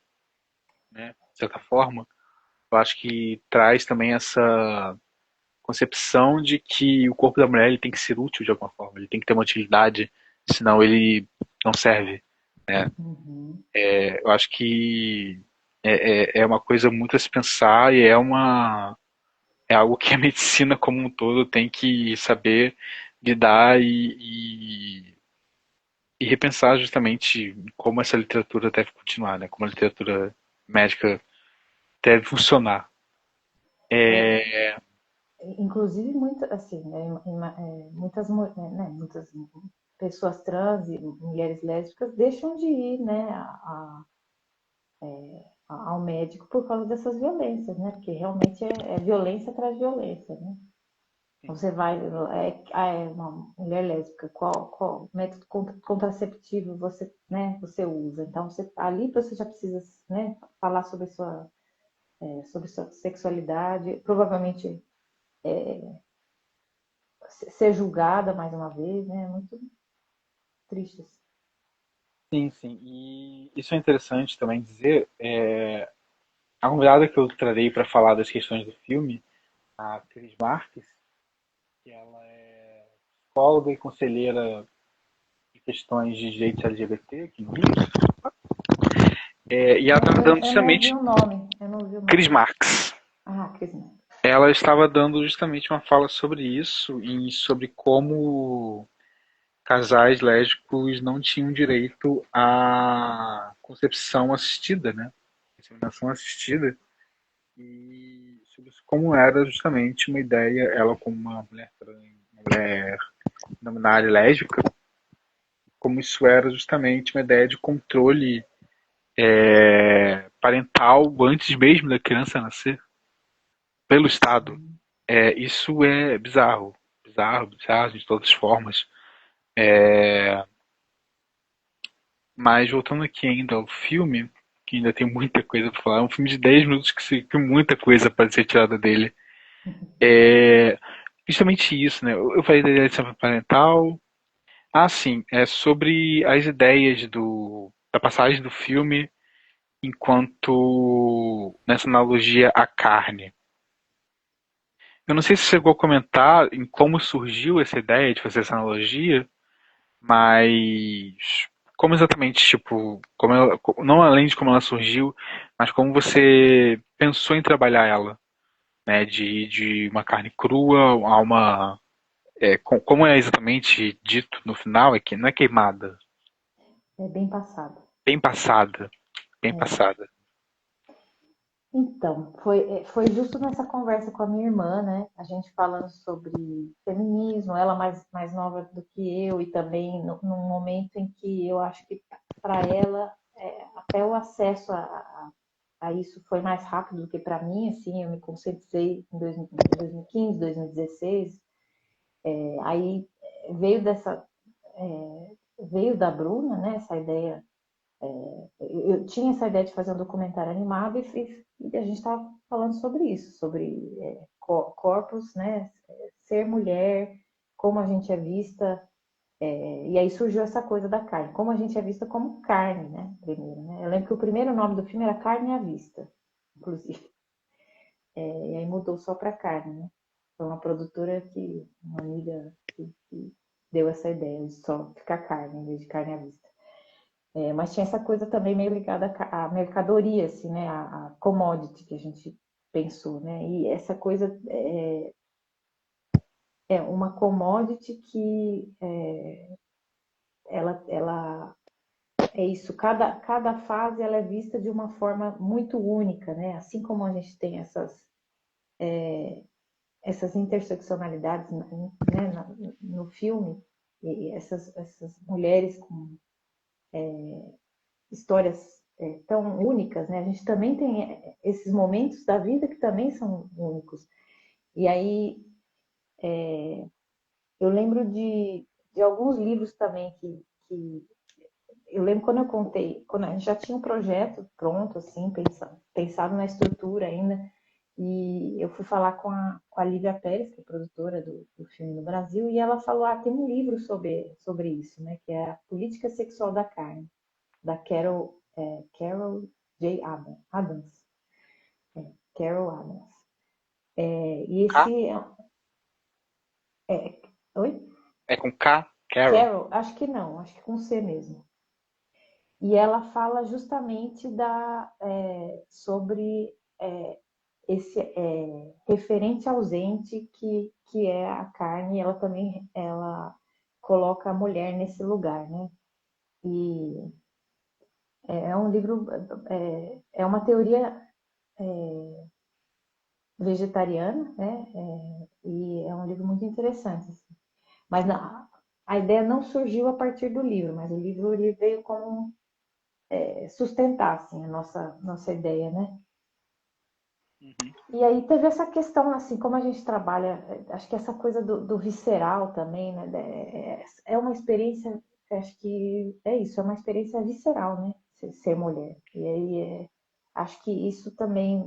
né? De certa forma. Eu acho que traz também essa concepção de que o corpo da mulher ele tem que ser útil de alguma forma, ele tem que ter uma utilidade, senão ele não serve. Uhum. Eu acho que é uma coisa muito a se pensar e é algo que a medicina como um todo tem que saber lidar e repensar justamente como essa literatura deve continuar, né? Como a literatura médica deve funcionar. Inclusive, assim, muitas pessoas trans e mulheres lésbicas deixam de ir, né, ao médico por causa dessas violências, né? Porque realmente é violência atrás de violência, né? Você vai, uma mulher lésbica, qual método contraceptivo você usa? Então, ali você já precisa, né, falar sobre sua sexualidade, provavelmente ser julgada mais uma vez, né? É muito triste assim. Sim, sim. E isso é interessante também dizer. A convidada que eu trarei para falar das questões do filme, a Cris Marques, que ela é psicóloga e conselheira em questões de direitos LGBT aqui no Rio. E ela está tratando Eu não ouvi justamente o nome, eu não ouvi o Cris nome. Marques. Ah, Cris Marques. ela estava dando justamente uma fala sobre isso e sobre como casais lésbicos não tinham direito à concepção assistida, né? Inseminação assistida. E sobre como era justamente uma ideia, ela como uma mulher trans, uma mulher não binária lésbica, como isso era justamente uma ideia de controle parental antes mesmo da criança nascer, pelo Estado. Sim. Isso é bizarro. Bizarro, bizarro de todas as formas. Mas voltando aqui ainda ao filme, que ainda tem muita coisa para falar, é um filme de 10 minutos que muita coisa pode ser tirada dele. É justamente isso, né? Eu falei da ideia de parental. Ah, sim, é sobre as ideias da passagem do filme enquanto nessa analogia à carne. Eu não sei se você chegou a comentar em como surgiu essa ideia de fazer essa analogia, mas como exatamente, tipo, não além de como ela surgiu, mas como você pensou em trabalhar ela, né? De uma carne crua a uma. Como é exatamente dito no final, é que não é queimada, É bem passado. bem passada, bem É. passada. Então, foi justo nessa conversa com a minha irmã, né? A gente falando sobre feminismo, ela mais nova do que eu, e também num momento em que eu acho que para ela até o acesso a isso foi mais rápido do que para mim, assim, eu me conscientizei em 2015, 2016, aí veio dessa, veio da Bruna, né, essa ideia, eu tinha essa ideia de fazer um documentário animado e a gente estava falando sobre isso, sobre corpos, né, ser mulher, como a gente é vista, e aí surgiu essa coisa da carne, como a gente é vista como carne, né, primeiro, né? Eu lembro que o primeiro nome do filme era Carne à Vista, inclusive. E aí mudou só para carne, né? Foi uma produtora uma amiga que deu essa ideia de só ficar carne, em vez de carne à vista. Mas tinha essa coisa também meio ligada à mercadoria, assim, né? A commodity que a gente pensou, né? E essa coisa é uma commodity que ela é isso, cada fase ela é vista de uma forma muito única, né? Assim como a gente tem essas interseccionalidades, né, no filme, e essas mulheres com histórias tão únicas, né? A gente também tem esses momentos da vida que também são únicos. E aí eu lembro de alguns livros também que eu lembro quando eu contei, quando a gente já tinha um projeto pronto, assim, pensado na estrutura ainda, e eu fui falar com a Lívia Pérez, que é produtora do filme no Brasil, e ela falou, tem um livro sobre isso, né, que é A Política Sexual da Carne, da Carol J. Adams. Carol Adams. E K? esse... Oi? É com K? Carol? Carol? Acho que não, acho que com C mesmo. E ela fala justamente sobre esse referente ausente que é a carne. Ela também coloca a mulher nesse lugar, né? E é um livro, é uma teoria vegetariana, né? E é um livro muito interessante, assim. Mas a ideia não surgiu a partir do livro, mas o livro ele veio como sustentar assim, a nossa ideia, né? Uhum. E aí teve essa questão, assim, como a gente trabalha, acho que essa coisa do visceral também, né? É uma experiência, acho que é isso, é uma experiência visceral, né? Ser mulher. E aí acho que isso também,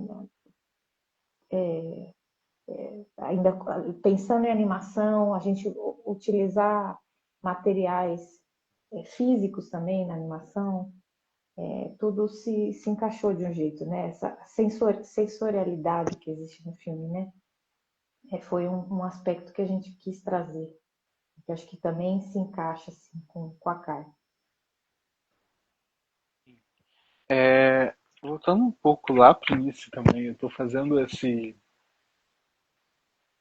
ainda pensando em animação, a gente utilizar materiais físicos também na animação, tudo se encaixou de um jeito, né? Essa sensorialidade que existe no filme, né? Foi um aspecto que a gente quis trazer, que acho que também se encaixa assim, com a carne. Voltando um pouco lá pro início também, eu tô fazendo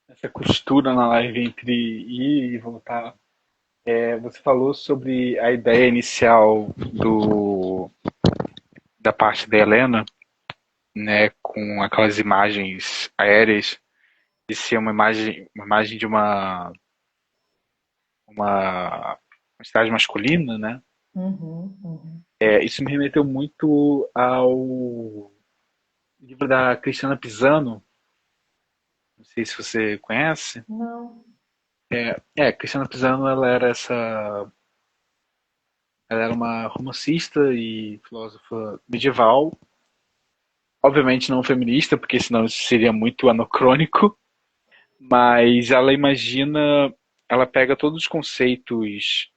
essa costura na live entre ir e voltar. Você falou sobre a ideia inicial da parte da Helena, né, com aquelas imagens aéreas, de ser uma imagem de uma cidade masculina, né? Uhum, uhum. Isso me remeteu muito ao livro da Cristiana Pisano, não sei se você conhece. Não. Cristiana Pisano, ela era uma romancista e filósofa medieval, obviamente não feminista, porque senão isso seria muito anacrônico, mas ela pega todos os conceitos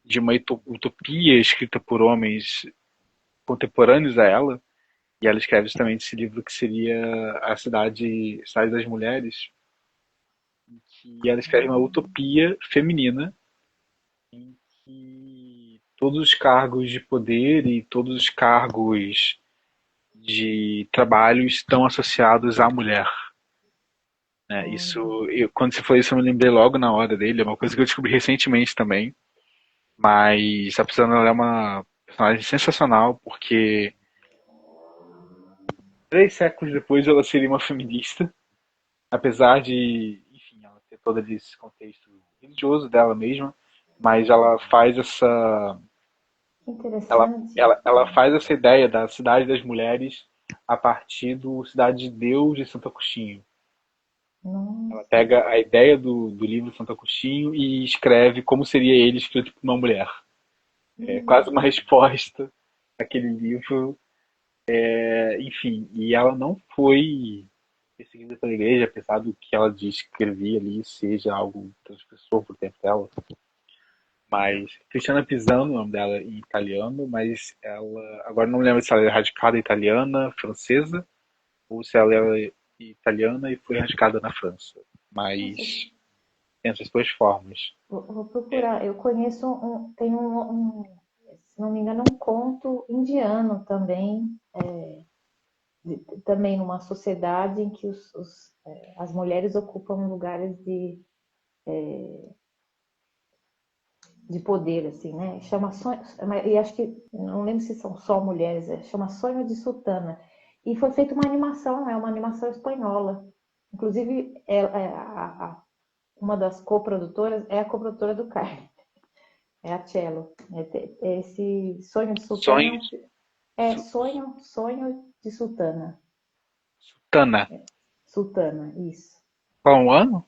de uma utopia escrita por homens contemporâneos a ela, e ela escreve justamente esse livro que seria Cidade das Mulheres, que ela escreve uma utopia feminina que todos os cargos de poder e todos os cargos de trabalho estão associados à mulher. Né? Olha. Quando você falou isso, eu me lembrei logo na hora dele. É uma coisa que eu descobri recentemente também. Mas a Pisana ela é uma personagem sensacional porque 3 séculos depois ela seria uma feminista, apesar de, enfim, ela ter todo esse contexto religioso dela mesma, mas Que interessante. ela faz essa ideia da cidade das mulheres a partir do Cidade de Deus de Santo Agostinho. Ela Nossa. pega a ideia do livro Santo Agostinho e escreve como seria ele escrito por uma mulher. É quase uma resposta àquele livro. Enfim, e ela não foi perseguida pela igreja, apesar do que ela diz que escrevia ali seja algo transgressor pro tempo dela. Mas Cristiana Pisano, o nome dela em italiano, mas ela. Agora não me lembro se ela é radicada italiana, francesa, ou se ela é italiana e foi radicada na França. Nossa, Mas tem essas duas formas. vou procurar. Eu conheço tem se não me engano, um conto indiano também, também numa sociedade em que as mulheres ocupam lugares de poder, assim, né? Chama sonho, e acho que, não lembro se são só mulheres, chama Sonho de Sultana. E foi feita uma animação, é uma animação espanhola. Inclusive, uma das coprodutoras é a coprodutora do Carne, é a Cello. Esse Sonho de Sultana Sonhos. Sonho de Sultana. Sultana. Sultana, isso. Qual um ano?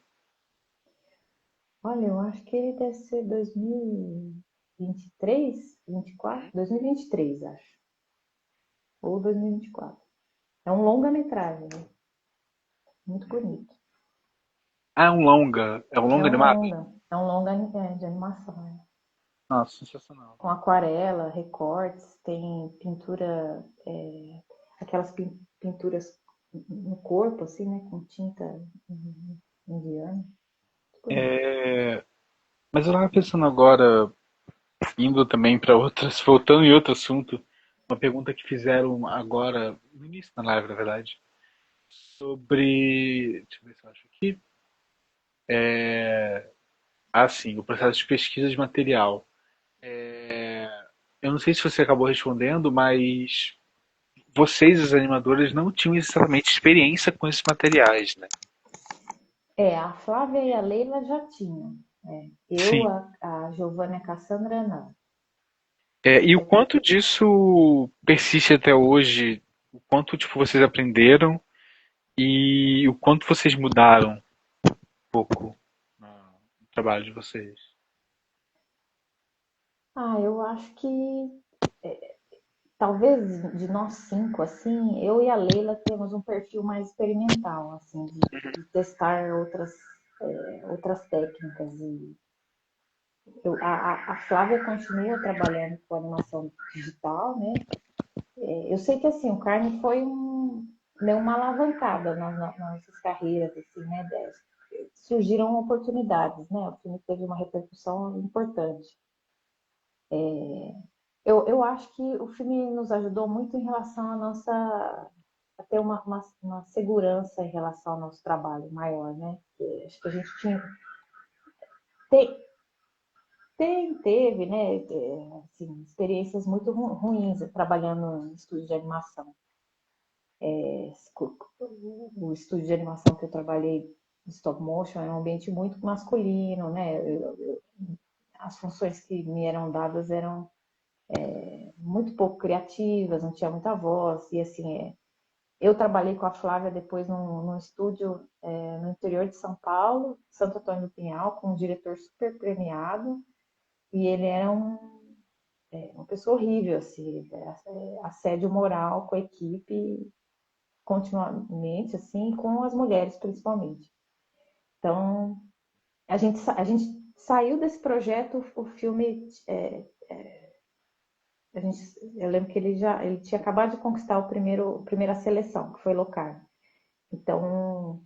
Olha, eu acho que ele deve ser 2023, 24, 2023, acho. Ou 2024. É um longa-metragem, né? Muito bonito. Ah, é um longa. É um longa animado? É um longa de animação, né? Nossa, sensacional. Com aquarela, recortes, tem pintura, aquelas pinturas no corpo, assim, né? Com tinta indiana. Muito bonito. Mas eu estava pensando agora, indo também para outras, voltando em outro assunto, uma pergunta que fizeram agora, no início da live, na verdade, sobre. Deixa eu ver se eu acho aqui. Sim, o processo de pesquisa de material. Eu não sei se você acabou respondendo, mas vocês, os animadores, não tinham exatamente experiência com esses materiais, né? A Flávia e a Leila já tinham. Eu, Sim. a Giovana e a Cassandra, não. E o quanto disso persiste até hoje? O quanto tipo, vocês aprenderam e o quanto vocês mudaram um pouco no trabalho de vocês? Eu acho que talvez de nós cinco, assim, eu e a Leila temos um perfil mais experimental, assim, de testar outras técnicas. E a Flávia continua trabalhando com animação digital, né? Eu sei que, assim, o Carne deu uma alavancada nas nossas carreiras, assim, né? Surgiram oportunidades, né? O filme teve uma repercussão importante. Eu acho que o filme nos ajudou muito em relação à nossa a ter uma segurança em relação ao nosso trabalho maior, né? Porque acho que a gente tinha, tem, teve, né, assim, experiências muito ruins trabalhando em estúdio de animação. O estúdio de animação que eu trabalhei, stop motion, é um ambiente muito masculino, né? As funções que me eram dadas eram muito pouco criativas, não tinha muita voz, e assim, eu trabalhei com a Flávia depois num estúdio no interior de São Paulo, Santo Antônio do Pinhal, com um diretor super premiado, e ele era uma pessoa horrível, assim, assédio moral com a equipe continuamente, assim, com as mulheres principalmente. Então, a gente saiu desse projeto, o filme, eu lembro que ele tinha acabado de conquistar a primeira seleção, que foi Locarno. Então,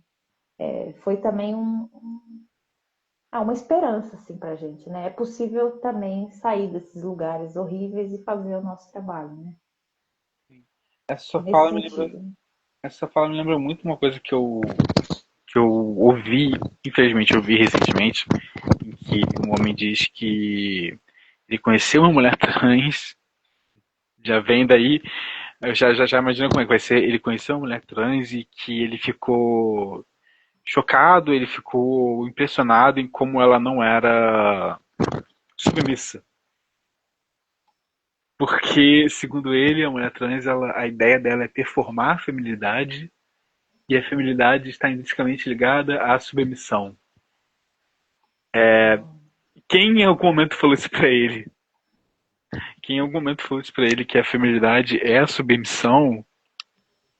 foi também uma esperança, assim, pra gente, né? É possível também sair desses lugares horríveis e fazer o nosso trabalho, né? Essa sua Nesse fala me lembra, sentido. essa fala me lembra muito uma coisa que eu ouvi, infelizmente eu ouvi recentemente, em que um homem diz que ele conheceu uma mulher trans, já vem daí, eu já imagino como é que vai ser, ele conheceu uma mulher trans e que ele ficou chocado, ele ficou impressionado em como ela não era submissa. Porque, segundo ele, a mulher trans, a ideia dela é performar a feminilidade e a feminilidade está intrinsecamente ligada à submissão. Quem em algum momento falou isso pra ele? Quem em algum momento falou isso pra ele que a feminilidade é a submissão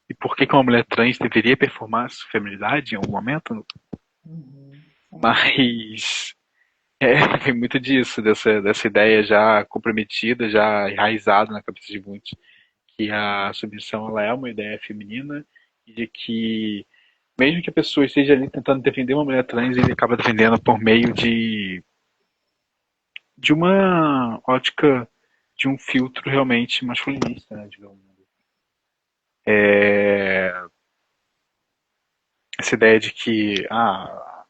e por que uma mulher trans deveria performar a sua feminilidade em algum momento? Uhum. Mas tem muito disso, dessa ideia já comprometida, já enraizada na cabeça de muitos, que a submissão ela é uma ideia feminina e de que mesmo que a pessoa esteja ali tentando defender uma mulher trans, ele acaba defendendo por meio de uma ótica, de um filtro realmente masculinista, né, digamos. Essa ideia de que a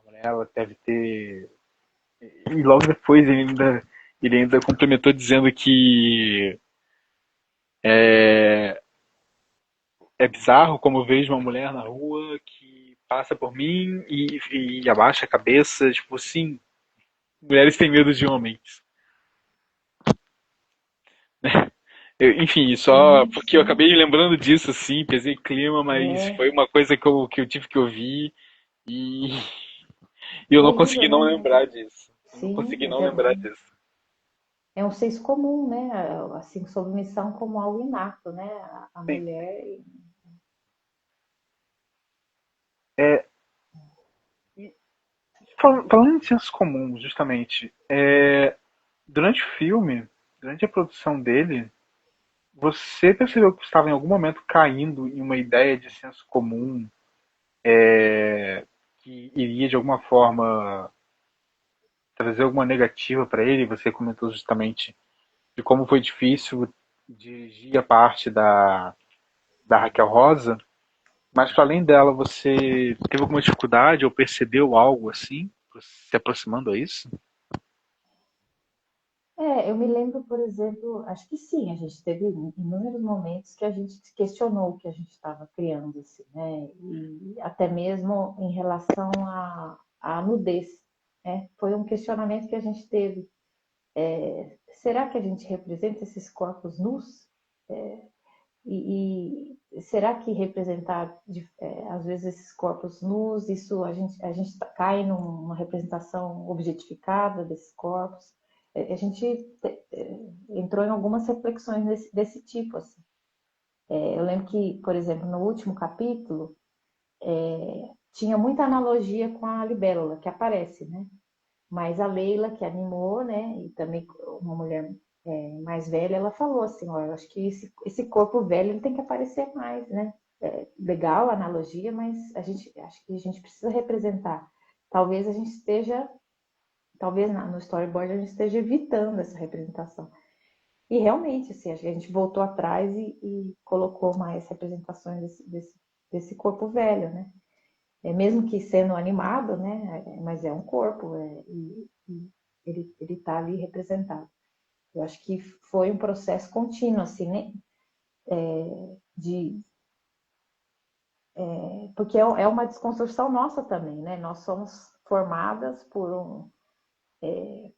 mulher ela deve ter. E logo depois ele ainda complementou dizendo que é bizarro como eu vejo uma mulher na rua que passa por mim e abaixa a cabeça, tipo, sim, mulheres têm medo de homens. Enfim, só Sim, porque eu sim. acabei lembrando disso, assim, pesei clima, mas É foi uma coisa que eu tive que ouvir e, e eu não terrível, consegui não né? lembrar disso. Eu não Sim, consegui mas não lembrar disso. é um senso comum, né? Assim, submissão como algo inato, né? A Sim. mulher. É, falando em senso comum, justamente, durante o filme, durante a produção dele, você percebeu que estava em algum momento caindo em uma ideia de senso comum que iria de alguma forma trazer alguma negativa para ele? Você comentou justamente de como foi difícil dirigir a parte da Raquel Rosa, mas para além dela, você teve alguma dificuldade ou percebeu algo assim, se aproximando a isso? Eu me lembro, por exemplo, acho que sim, a gente teve inúmeros momentos que a gente questionou o que a gente estava criando, assim, né? E até mesmo em relação à nudez, né? Foi um questionamento que a gente teve. Será que a gente representa esses corpos nus? E será que representar, às vezes, esses corpos nus, isso a gente cai numa representação objetificada desses corpos? A gente entrou em algumas reflexões desse tipo, assim. Eu lembro que, por exemplo, no último capítulo, tinha muita analogia com a libélula, que aparece, né? Mas a Leila, que animou, né, e também uma mulher mais velha, ela falou assim, ó, eu acho que esse corpo velho ele tem que aparecer mais, né? Legal a analogia, mas acho que a gente precisa representar. Talvez a gente esteja, talvez no storyboard a gente esteja evitando essa representação. E realmente, assim, a gente voltou atrás e colocou mais representações desse corpo velho, né? Mesmo que sendo animado, né? Mas é um corpo, e ele está ali representado. Eu acho que foi um processo contínuo, assim, né? De, porque é uma desconstrução nossa também, né? Nós somos formadas por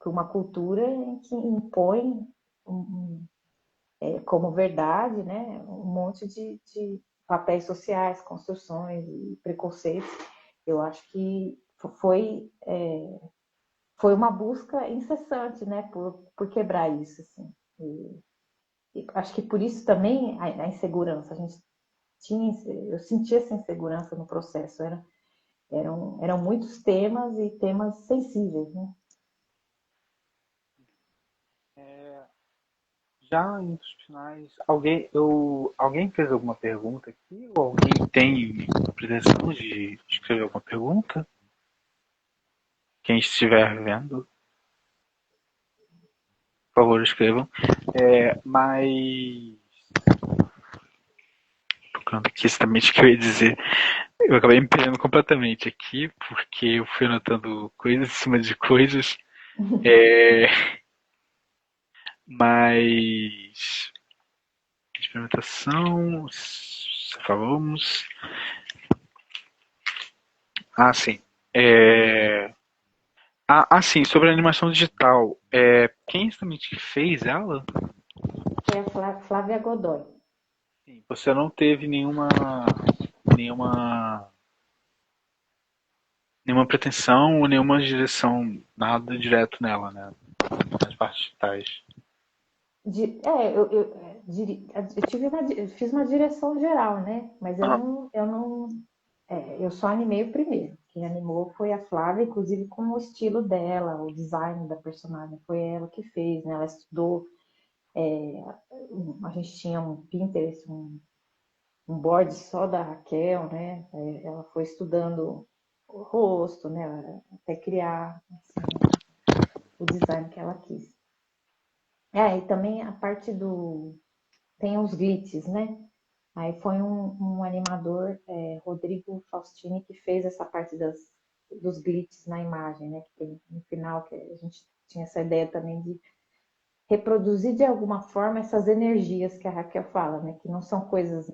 uma cultura que impõe como verdade, né? Um monte de papéis sociais, construções e preconceitos. Eu acho que foi, foi uma busca incessante, né? Por quebrar isso, assim. E acho que por isso também a insegurança. A gente eu sentia essa insegurança no processo. Eram muitos temas e temas sensíveis, né? Já entre os finais, alguém fez alguma pergunta aqui? Ou alguém tem pretensão de escrever alguma pergunta? Quem estiver vendo, por favor, escrevam. Mas procurando aqui exatamente o que eu ia dizer. Eu acabei me perdendo completamente aqui, porque eu fui anotando coisas em cima de coisas. É, mas. Experimentação. Falamos. Ah, sim. É, sim, sobre a animação digital. Quem exatamente que fez ela? Foi a Flávia Godoy. Sim, você não teve nenhuma, nenhuma pretensão ou nenhuma direção, nada direto nela, né? Nas partes digitais. Eu tive eu fiz uma direção geral, né? Mas Ah, eu só animei o primeiro. Quem animou foi a Flávia, inclusive com o estilo dela, o design da personagem, foi ela que fez, né? Ela estudou, a gente tinha um Pinterest, um board só da Raquel, né? Ela foi estudando o rosto, né? Até criar assim, o design que ela quis. E também a parte tem os glitches, né? Aí foi um animador, Rodrigo Faustini, que fez essa parte dos glitches na imagem, né? Que tem no final, que a gente tinha essa ideia também de reproduzir de alguma forma essas energias que a Raquel fala, né? Que não são coisas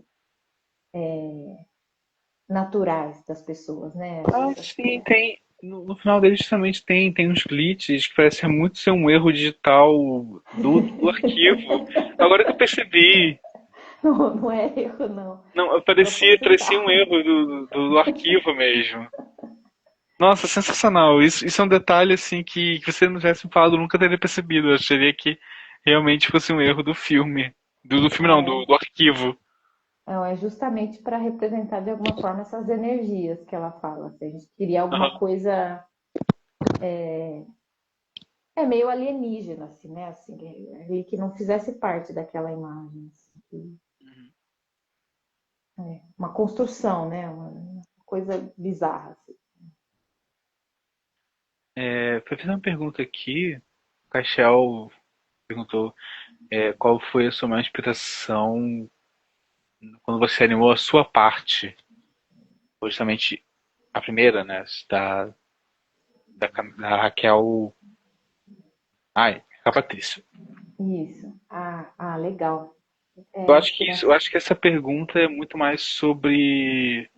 naturais das pessoas, né? Acho que sim, tem. No final dele justamente tem uns glitches que parecem muito ser um erro digital do arquivo. Agora que eu percebi. não é erro, não. Não, parecia um Proposital. erro do arquivo mesmo. Nossa, sensacional. Isso é um detalhe assim que você não tivesse me falado, eu nunca teria percebido. Eu acharia que realmente fosse um erro do filme. Do filme não, do arquivo. Não, é justamente para representar de alguma forma essas energias que ela fala. Se a gente queria alguma Aham. coisa meio alienígena, assim, né? Assim, que não fizesse parte daquela imagem. Assim, uma construção, né? Uma coisa bizarra. Assim. Foi fazer uma pergunta aqui. O Caixel perguntou qual foi a sua maior inspiração quando você animou a sua parte. Foi justamente a primeira, né? Da Raquel. Ai, a Patrícia. Isso. Legal. Eu acho que essa pergunta é muito mais sobre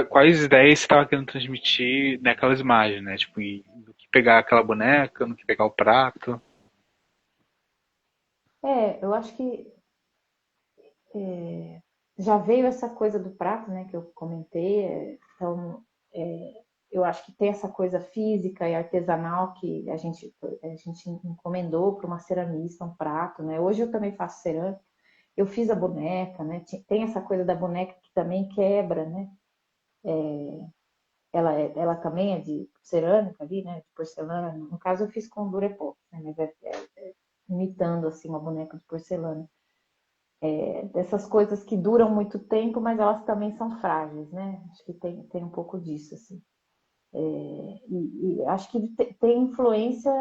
quais ideias você estava querendo transmitir naquelas imagens, né? Tipo, do que pegar aquela boneca, no que pegar o prato. Eu acho que já veio essa coisa do prato, né? Que eu comentei. Então, eu acho que tem essa coisa física e artesanal que a gente encomendou para uma ceramista, um prato, né? Hoje eu também faço cerâmica. Eu fiz a boneca, né? Tem essa coisa da boneca que também quebra, né? Ela também é de cerâmica ali, né? De porcelana. No caso, eu fiz com Durepox, né? Mas imitando assim uma boneca de porcelana. Dessas coisas que duram muito tempo, mas elas também são frágeis, né? Acho que tem um pouco disso, assim. E acho que tem influência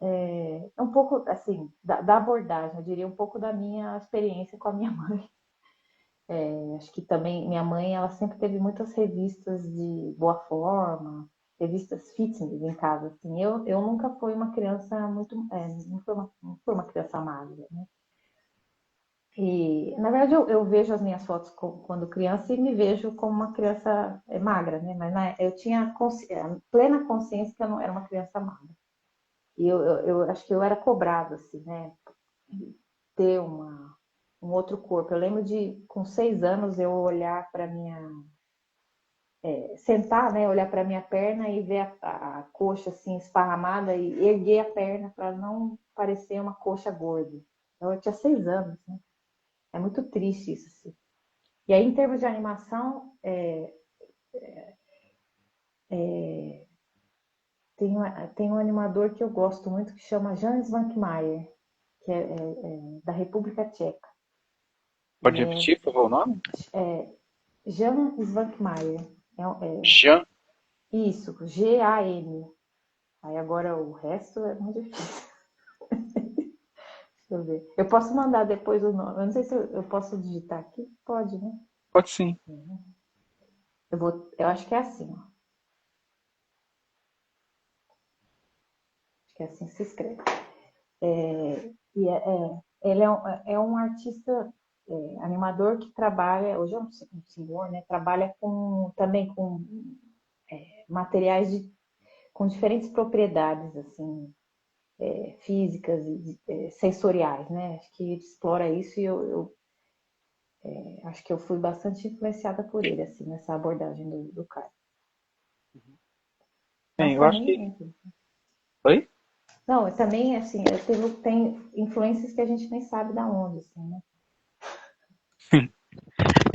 é um pouco, assim, da abordagem, eu diria um pouco da minha experiência com a minha mãe. Acho que também minha mãe, ela sempre teve muitas revistas de boa forma, revistas fitness em casa, assim. Eu nunca fui uma criança muito, não fui uma criança magra, né? E, na verdade, eu vejo as minhas fotos quando criança e me vejo como uma criança magra, né? Mas eu tinha plena consciência que eu não era uma criança magra. E eu acho que eu era cobrada, assim, né? Ter um outro corpo. Eu lembro de, com 6 anos, eu olhar para minha sentar, né, olhar para minha perna e ver a coxa assim esparramada e erguer a perna para não parecer uma coxa gorda. Então, eu tinha 6 anos, né? É muito triste isso, assim. E aí, em termos de animação, tem um animador que eu gosto muito que chama Jan Svankmajer, que é da República Tcheca. Pode E repetir, por favor, o nome? é Jan Svankmajer. Jean. Isso, Gan. Aí agora o resto é muito difícil. Deixa eu ver. Eu posso mandar depois o nome. Eu não sei se eu posso digitar aqui. Pode, né? Pode sim. Eu acho que é assim, ó. Acho que é assim que se escreve. Ele é um artista, animador que trabalha, hoje é um senhor, né? Trabalha também com materiais com diferentes propriedades, assim, físicas e sensoriais, né? Acho que ele explora isso e eu acho que eu fui bastante influenciada por ele, assim, nessa abordagem do cara. Bem, Mas eu acho que. também, Oi? não, também, assim, tem influências que a gente nem sabe da onde, assim, né?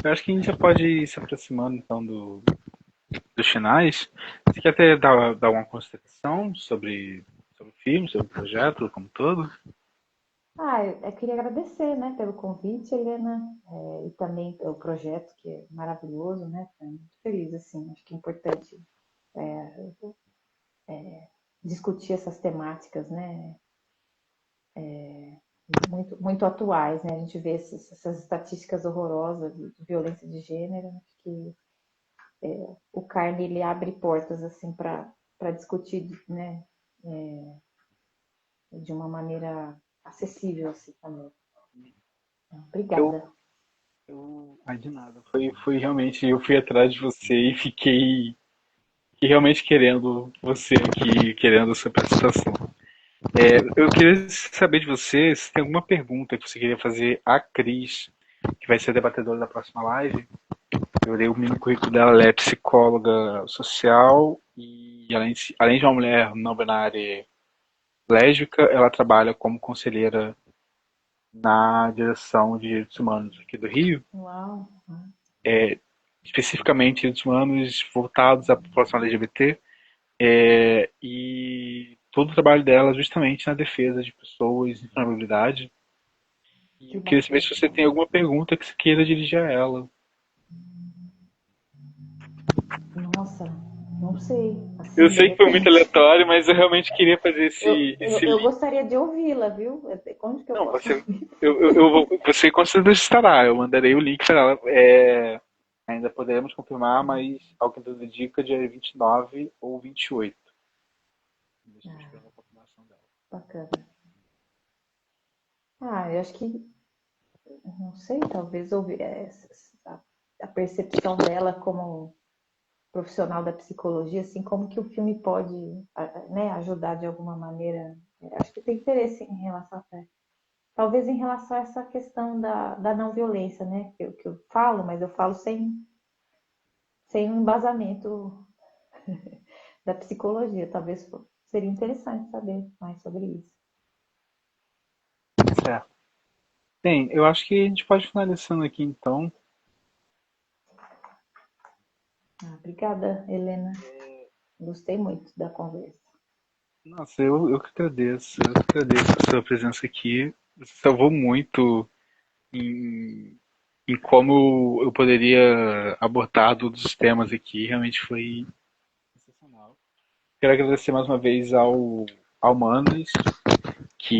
Eu acho que a gente já pode ir se aproximando então dos finais. Você quer até dar uma consideração sobre o filme, sobre o projeto como todo? Eu queria agradecer, né, pelo convite, Helena, e também pelo projeto, que é maravilhoso, né? Estou muito feliz, assim, acho que é importante discutir essas temáticas, né? Muito, muito atuais, né? A gente vê essas estatísticas horrorosas de violência de gênero, acho que o Carne ele abre portas assim para discutir, né, de uma maneira acessível assim também. Eu, Obrigada. ai, de nada. Foi realmente, eu fui atrás de você e fiquei realmente querendo você aqui, querendo a sua participação. Eu queria saber de você se tem alguma pergunta que você queria fazer à Cris, que vai ser a debatedora da próxima live. Eu dei o mini currículo dela, ela é psicóloga social e além de uma mulher não binária lésbica, ela trabalha como conselheira na direção de direitos humanos aqui do Rio, Uau. especificamente direitos humanos voltados à população LGBT, e todo o trabalho dela é justamente na defesa de pessoas em vulnerabilidade. E Que eu queria saber bacana. se você tem alguma pergunta que você queira dirigir a ela. Nossa, não sei. Eu Assim, de sei que foi muito repente. aleatório, mas eu realmente queria fazer Eu, esse eu, eu link. gostaria de ouvi-la, viu? Onde que eu Não, posso ouvir? você com certeza estará. Eu mandarei o link para ela. Ainda poderemos confirmar, mas ao que tudo indica, dia 29 ou 28. Estou Ah, esperando a confirmação dela. bacana. Eu acho que, não sei, talvez ouvir a percepção dela como profissional da psicologia, assim, como que o filme pode, né, ajudar de alguma maneira. Acho que tem interesse em relação talvez em relação a essa questão da não violência, né, que eu falo, mas eu falo sem um embasamento da psicologia. Talvez seria interessante saber mais sobre isso. Certo. Bem, eu acho que a gente pode finalizando aqui então. Obrigada, Helena. Gostei muito da conversa. Nossa, eu que agradeço. Eu que agradeço a sua presença aqui. Você salvou muito em, em como eu poderia abordar todos os temas aqui. Realmente foi sensacional. Quero agradecer mais uma vez ao Manos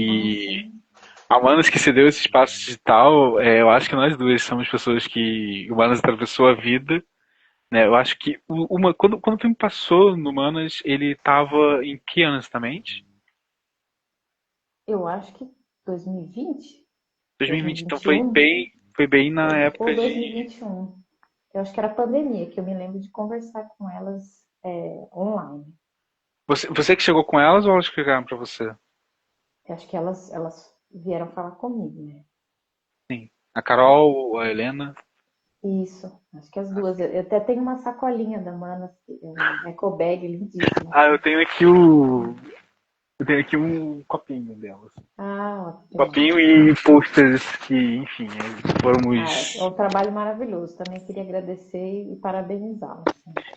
Ah, que sim. a Humanas que se deu esse espaço digital, eu acho que nós duas somos pessoas que Humanas atravessou a vida, né? Eu acho que quando o filme passou no Humanas, ele tava em que ano exatamente? Eu acho que 2020, 2020, então 2021 foi bem na ou época de. 2021. Eu acho que era pandemia, que eu me lembro de conversar com elas online. Você que chegou com elas ou elas que chegaram pra você? Eu acho que elas vieram falar comigo, né? Sim. A Carol, a Helena. Isso, acho que as duas. Eu até tenho uma sacolinha da Mana, um eco bag lindíssimo. Ah, eu tenho aqui um copinho delas. Ah, ótimo. Copinho e posters que, enfim, Ah, é fomos. um trabalho maravilhoso. Também queria agradecer e parabenizá-las.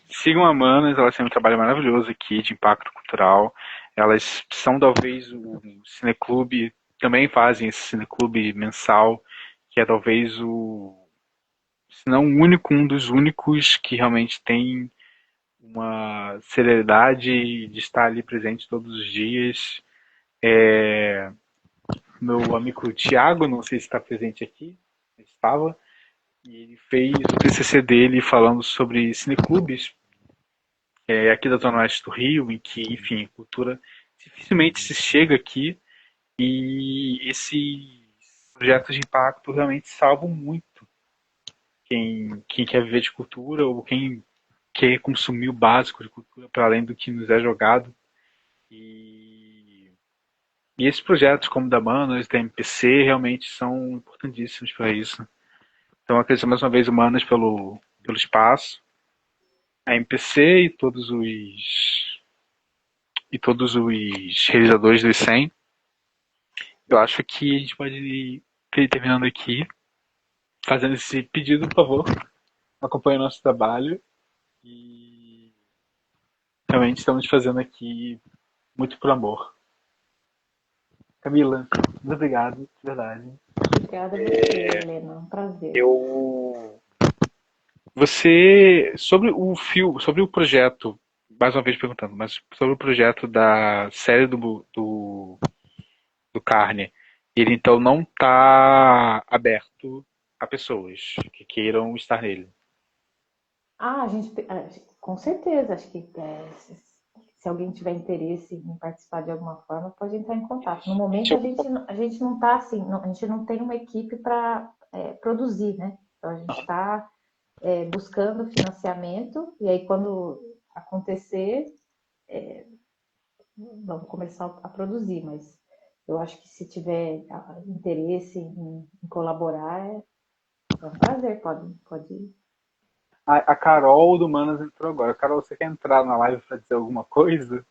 Sigam a Manas, elas têm um trabalho maravilhoso aqui de impacto cultural. Elas são talvez o cineclube, também fazem esse cineclube mensal, que é talvez se não o único, um dos únicos que realmente tem uma celeridade de estar ali presente todos os dias. Meu amigo Tiago, não sei se está presente aqui, estava, e ele fez o TCC dele falando sobre cineclubes aqui da Zona Oeste do Rio, em que, enfim, cultura dificilmente se chega aqui e esses projetos de impacto realmente salvam muito quem quer viver de cultura ou quem quer consumir o básico de cultura para além do que nos é jogado. E, e esses projetos como o da Manas, da MPC, realmente são importantíssimos para isso. Então, agradecer mais uma vez o Manas pelo espaço, a MPC e todos os realizadores do ICEM. Eu acho que a gente pode ir terminando aqui, fazendo esse pedido, por favor, acompanhe o nosso trabalho e realmente estamos fazendo aqui muito por amor. Camila, muito obrigado, de verdade. Obrigada a você, Helena. Um prazer. Eu Você, sobre o fio, sobre o projeto, mais uma vez perguntando, mas sobre o projeto da série do Carne, ele então não está aberto a pessoas que queiram estar nele. Ah, com certeza, acho que se alguém tiver interesse em participar de alguma forma, pode entrar em contato. No Existe momento, algum. a gente não está assim, a gente não tem uma equipe para produzir, né? Então, a gente está buscando financiamento e aí, quando acontecer, vamos começar a produzir, mas eu acho que se tiver interesse em colaborar, é um prazer, pode ir. A Carol do Manas entrou agora. Carol, você quer entrar na live para dizer alguma coisa?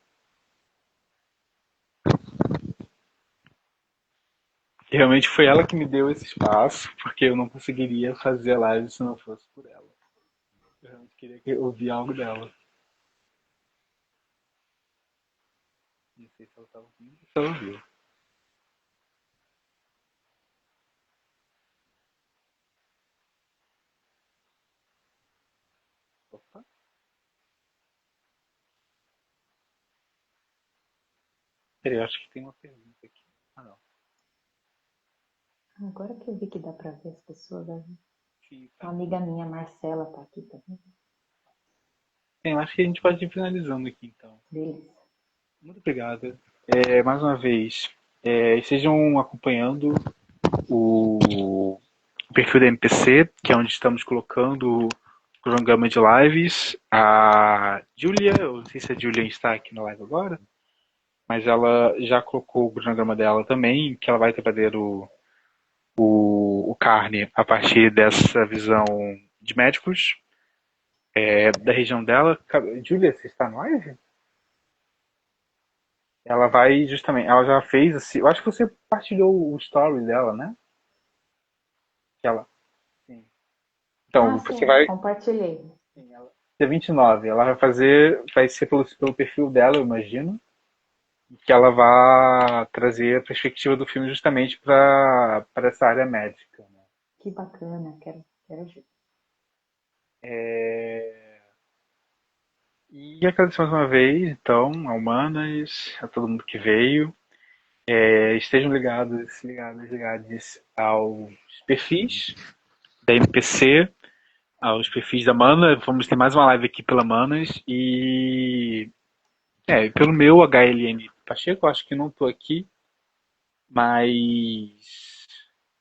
Realmente foi ela que me deu esse espaço, porque eu não conseguiria fazer a live se não fosse por ela. Eu realmente queria ouvir algo dela. Não sei se ela estava ouvindo, se ela ouviu. Opa. Peraí, eu acho que tem uma pergunta aqui. Ah, não. Agora que eu vi que dá para ver as pessoas, Sim, uma tá. amiga minha, Marcela, tá aqui também. Bem, eu acho que a gente pode ir finalizando aqui, então. Beleza. Muito obrigado. Mais uma vez, estejam acompanhando o perfil da MPC, que é onde estamos colocando o cronograma de lives. A Julia, eu não sei se a Julia está aqui na live agora, mas ela já colocou o cronograma dela também, que ela vai trazer o carne a partir dessa visão de médicos da região dela. Julia, você está na live? Ela vai justamente, ela já fez assim, eu acho que você partilhou o story dela, né? Que ela, sim. Ah, Então, você sim, vai, compartilhei. sim, dia 29, ela vai ser pelo perfil dela, eu imagino, que ela vai trazer a perspectiva do filme justamente para essa área médica, né? Que bacana, quero ver. É, E agradecer mais uma vez, então, a Humanas, a todo mundo que veio. Estejam ligados aos perfis da MPC, aos perfis da Mana. Vamos ter mais uma live aqui pela Manas. E pelo meu HLN Pacheco, acho que não tô aqui, mas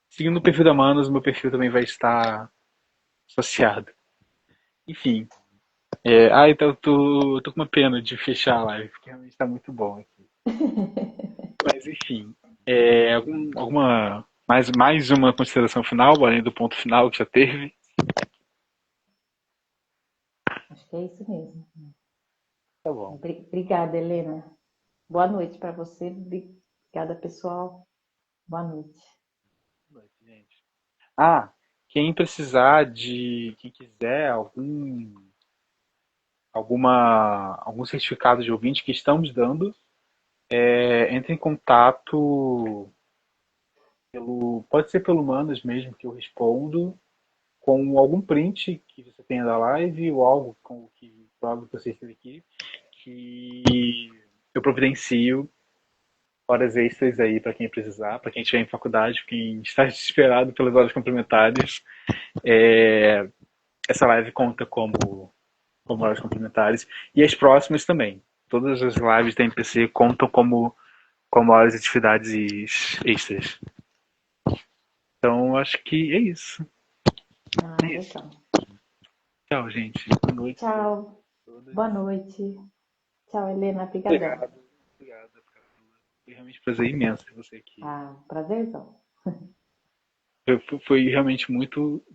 seguindo o perfil da Manas, o meu perfil também vai estar associado. Enfim. Então eu tô com uma pena de fechar a live, porque realmente está muito bom aqui. Mas enfim. Alguma. Mais uma consideração final, além do ponto final que já teve? Acho que é isso mesmo. Tá bom. Obrigada, Helena. Boa noite para você. Obrigada, pessoal. Boa noite. Boa noite, gente. Ah, quem quiser algum certificado de ouvinte que estamos dando, entre em contato pode ser pelo Manas mesmo que eu respondo, com algum print que você tenha da live ou algo com que prove que você esteve aqui, que eu providencio horas extras aí para quem precisar, para quem estiver em faculdade, quem está desesperado pelas horas complementares. É, essa live conta como horas complementares e as próximas também. Todas as lives da MPC contam como horas de atividades extras. Então acho que é isso. Ah, É isso. legal. Tchau, gente. Boa noite a Tchau. todas. Boa noite. Tchau, Helena. Obrigadão. Obrigado. Obrigado, Carla. Foi realmente um prazer imenso ter você aqui. Ah, prazerzão. Foi realmente muito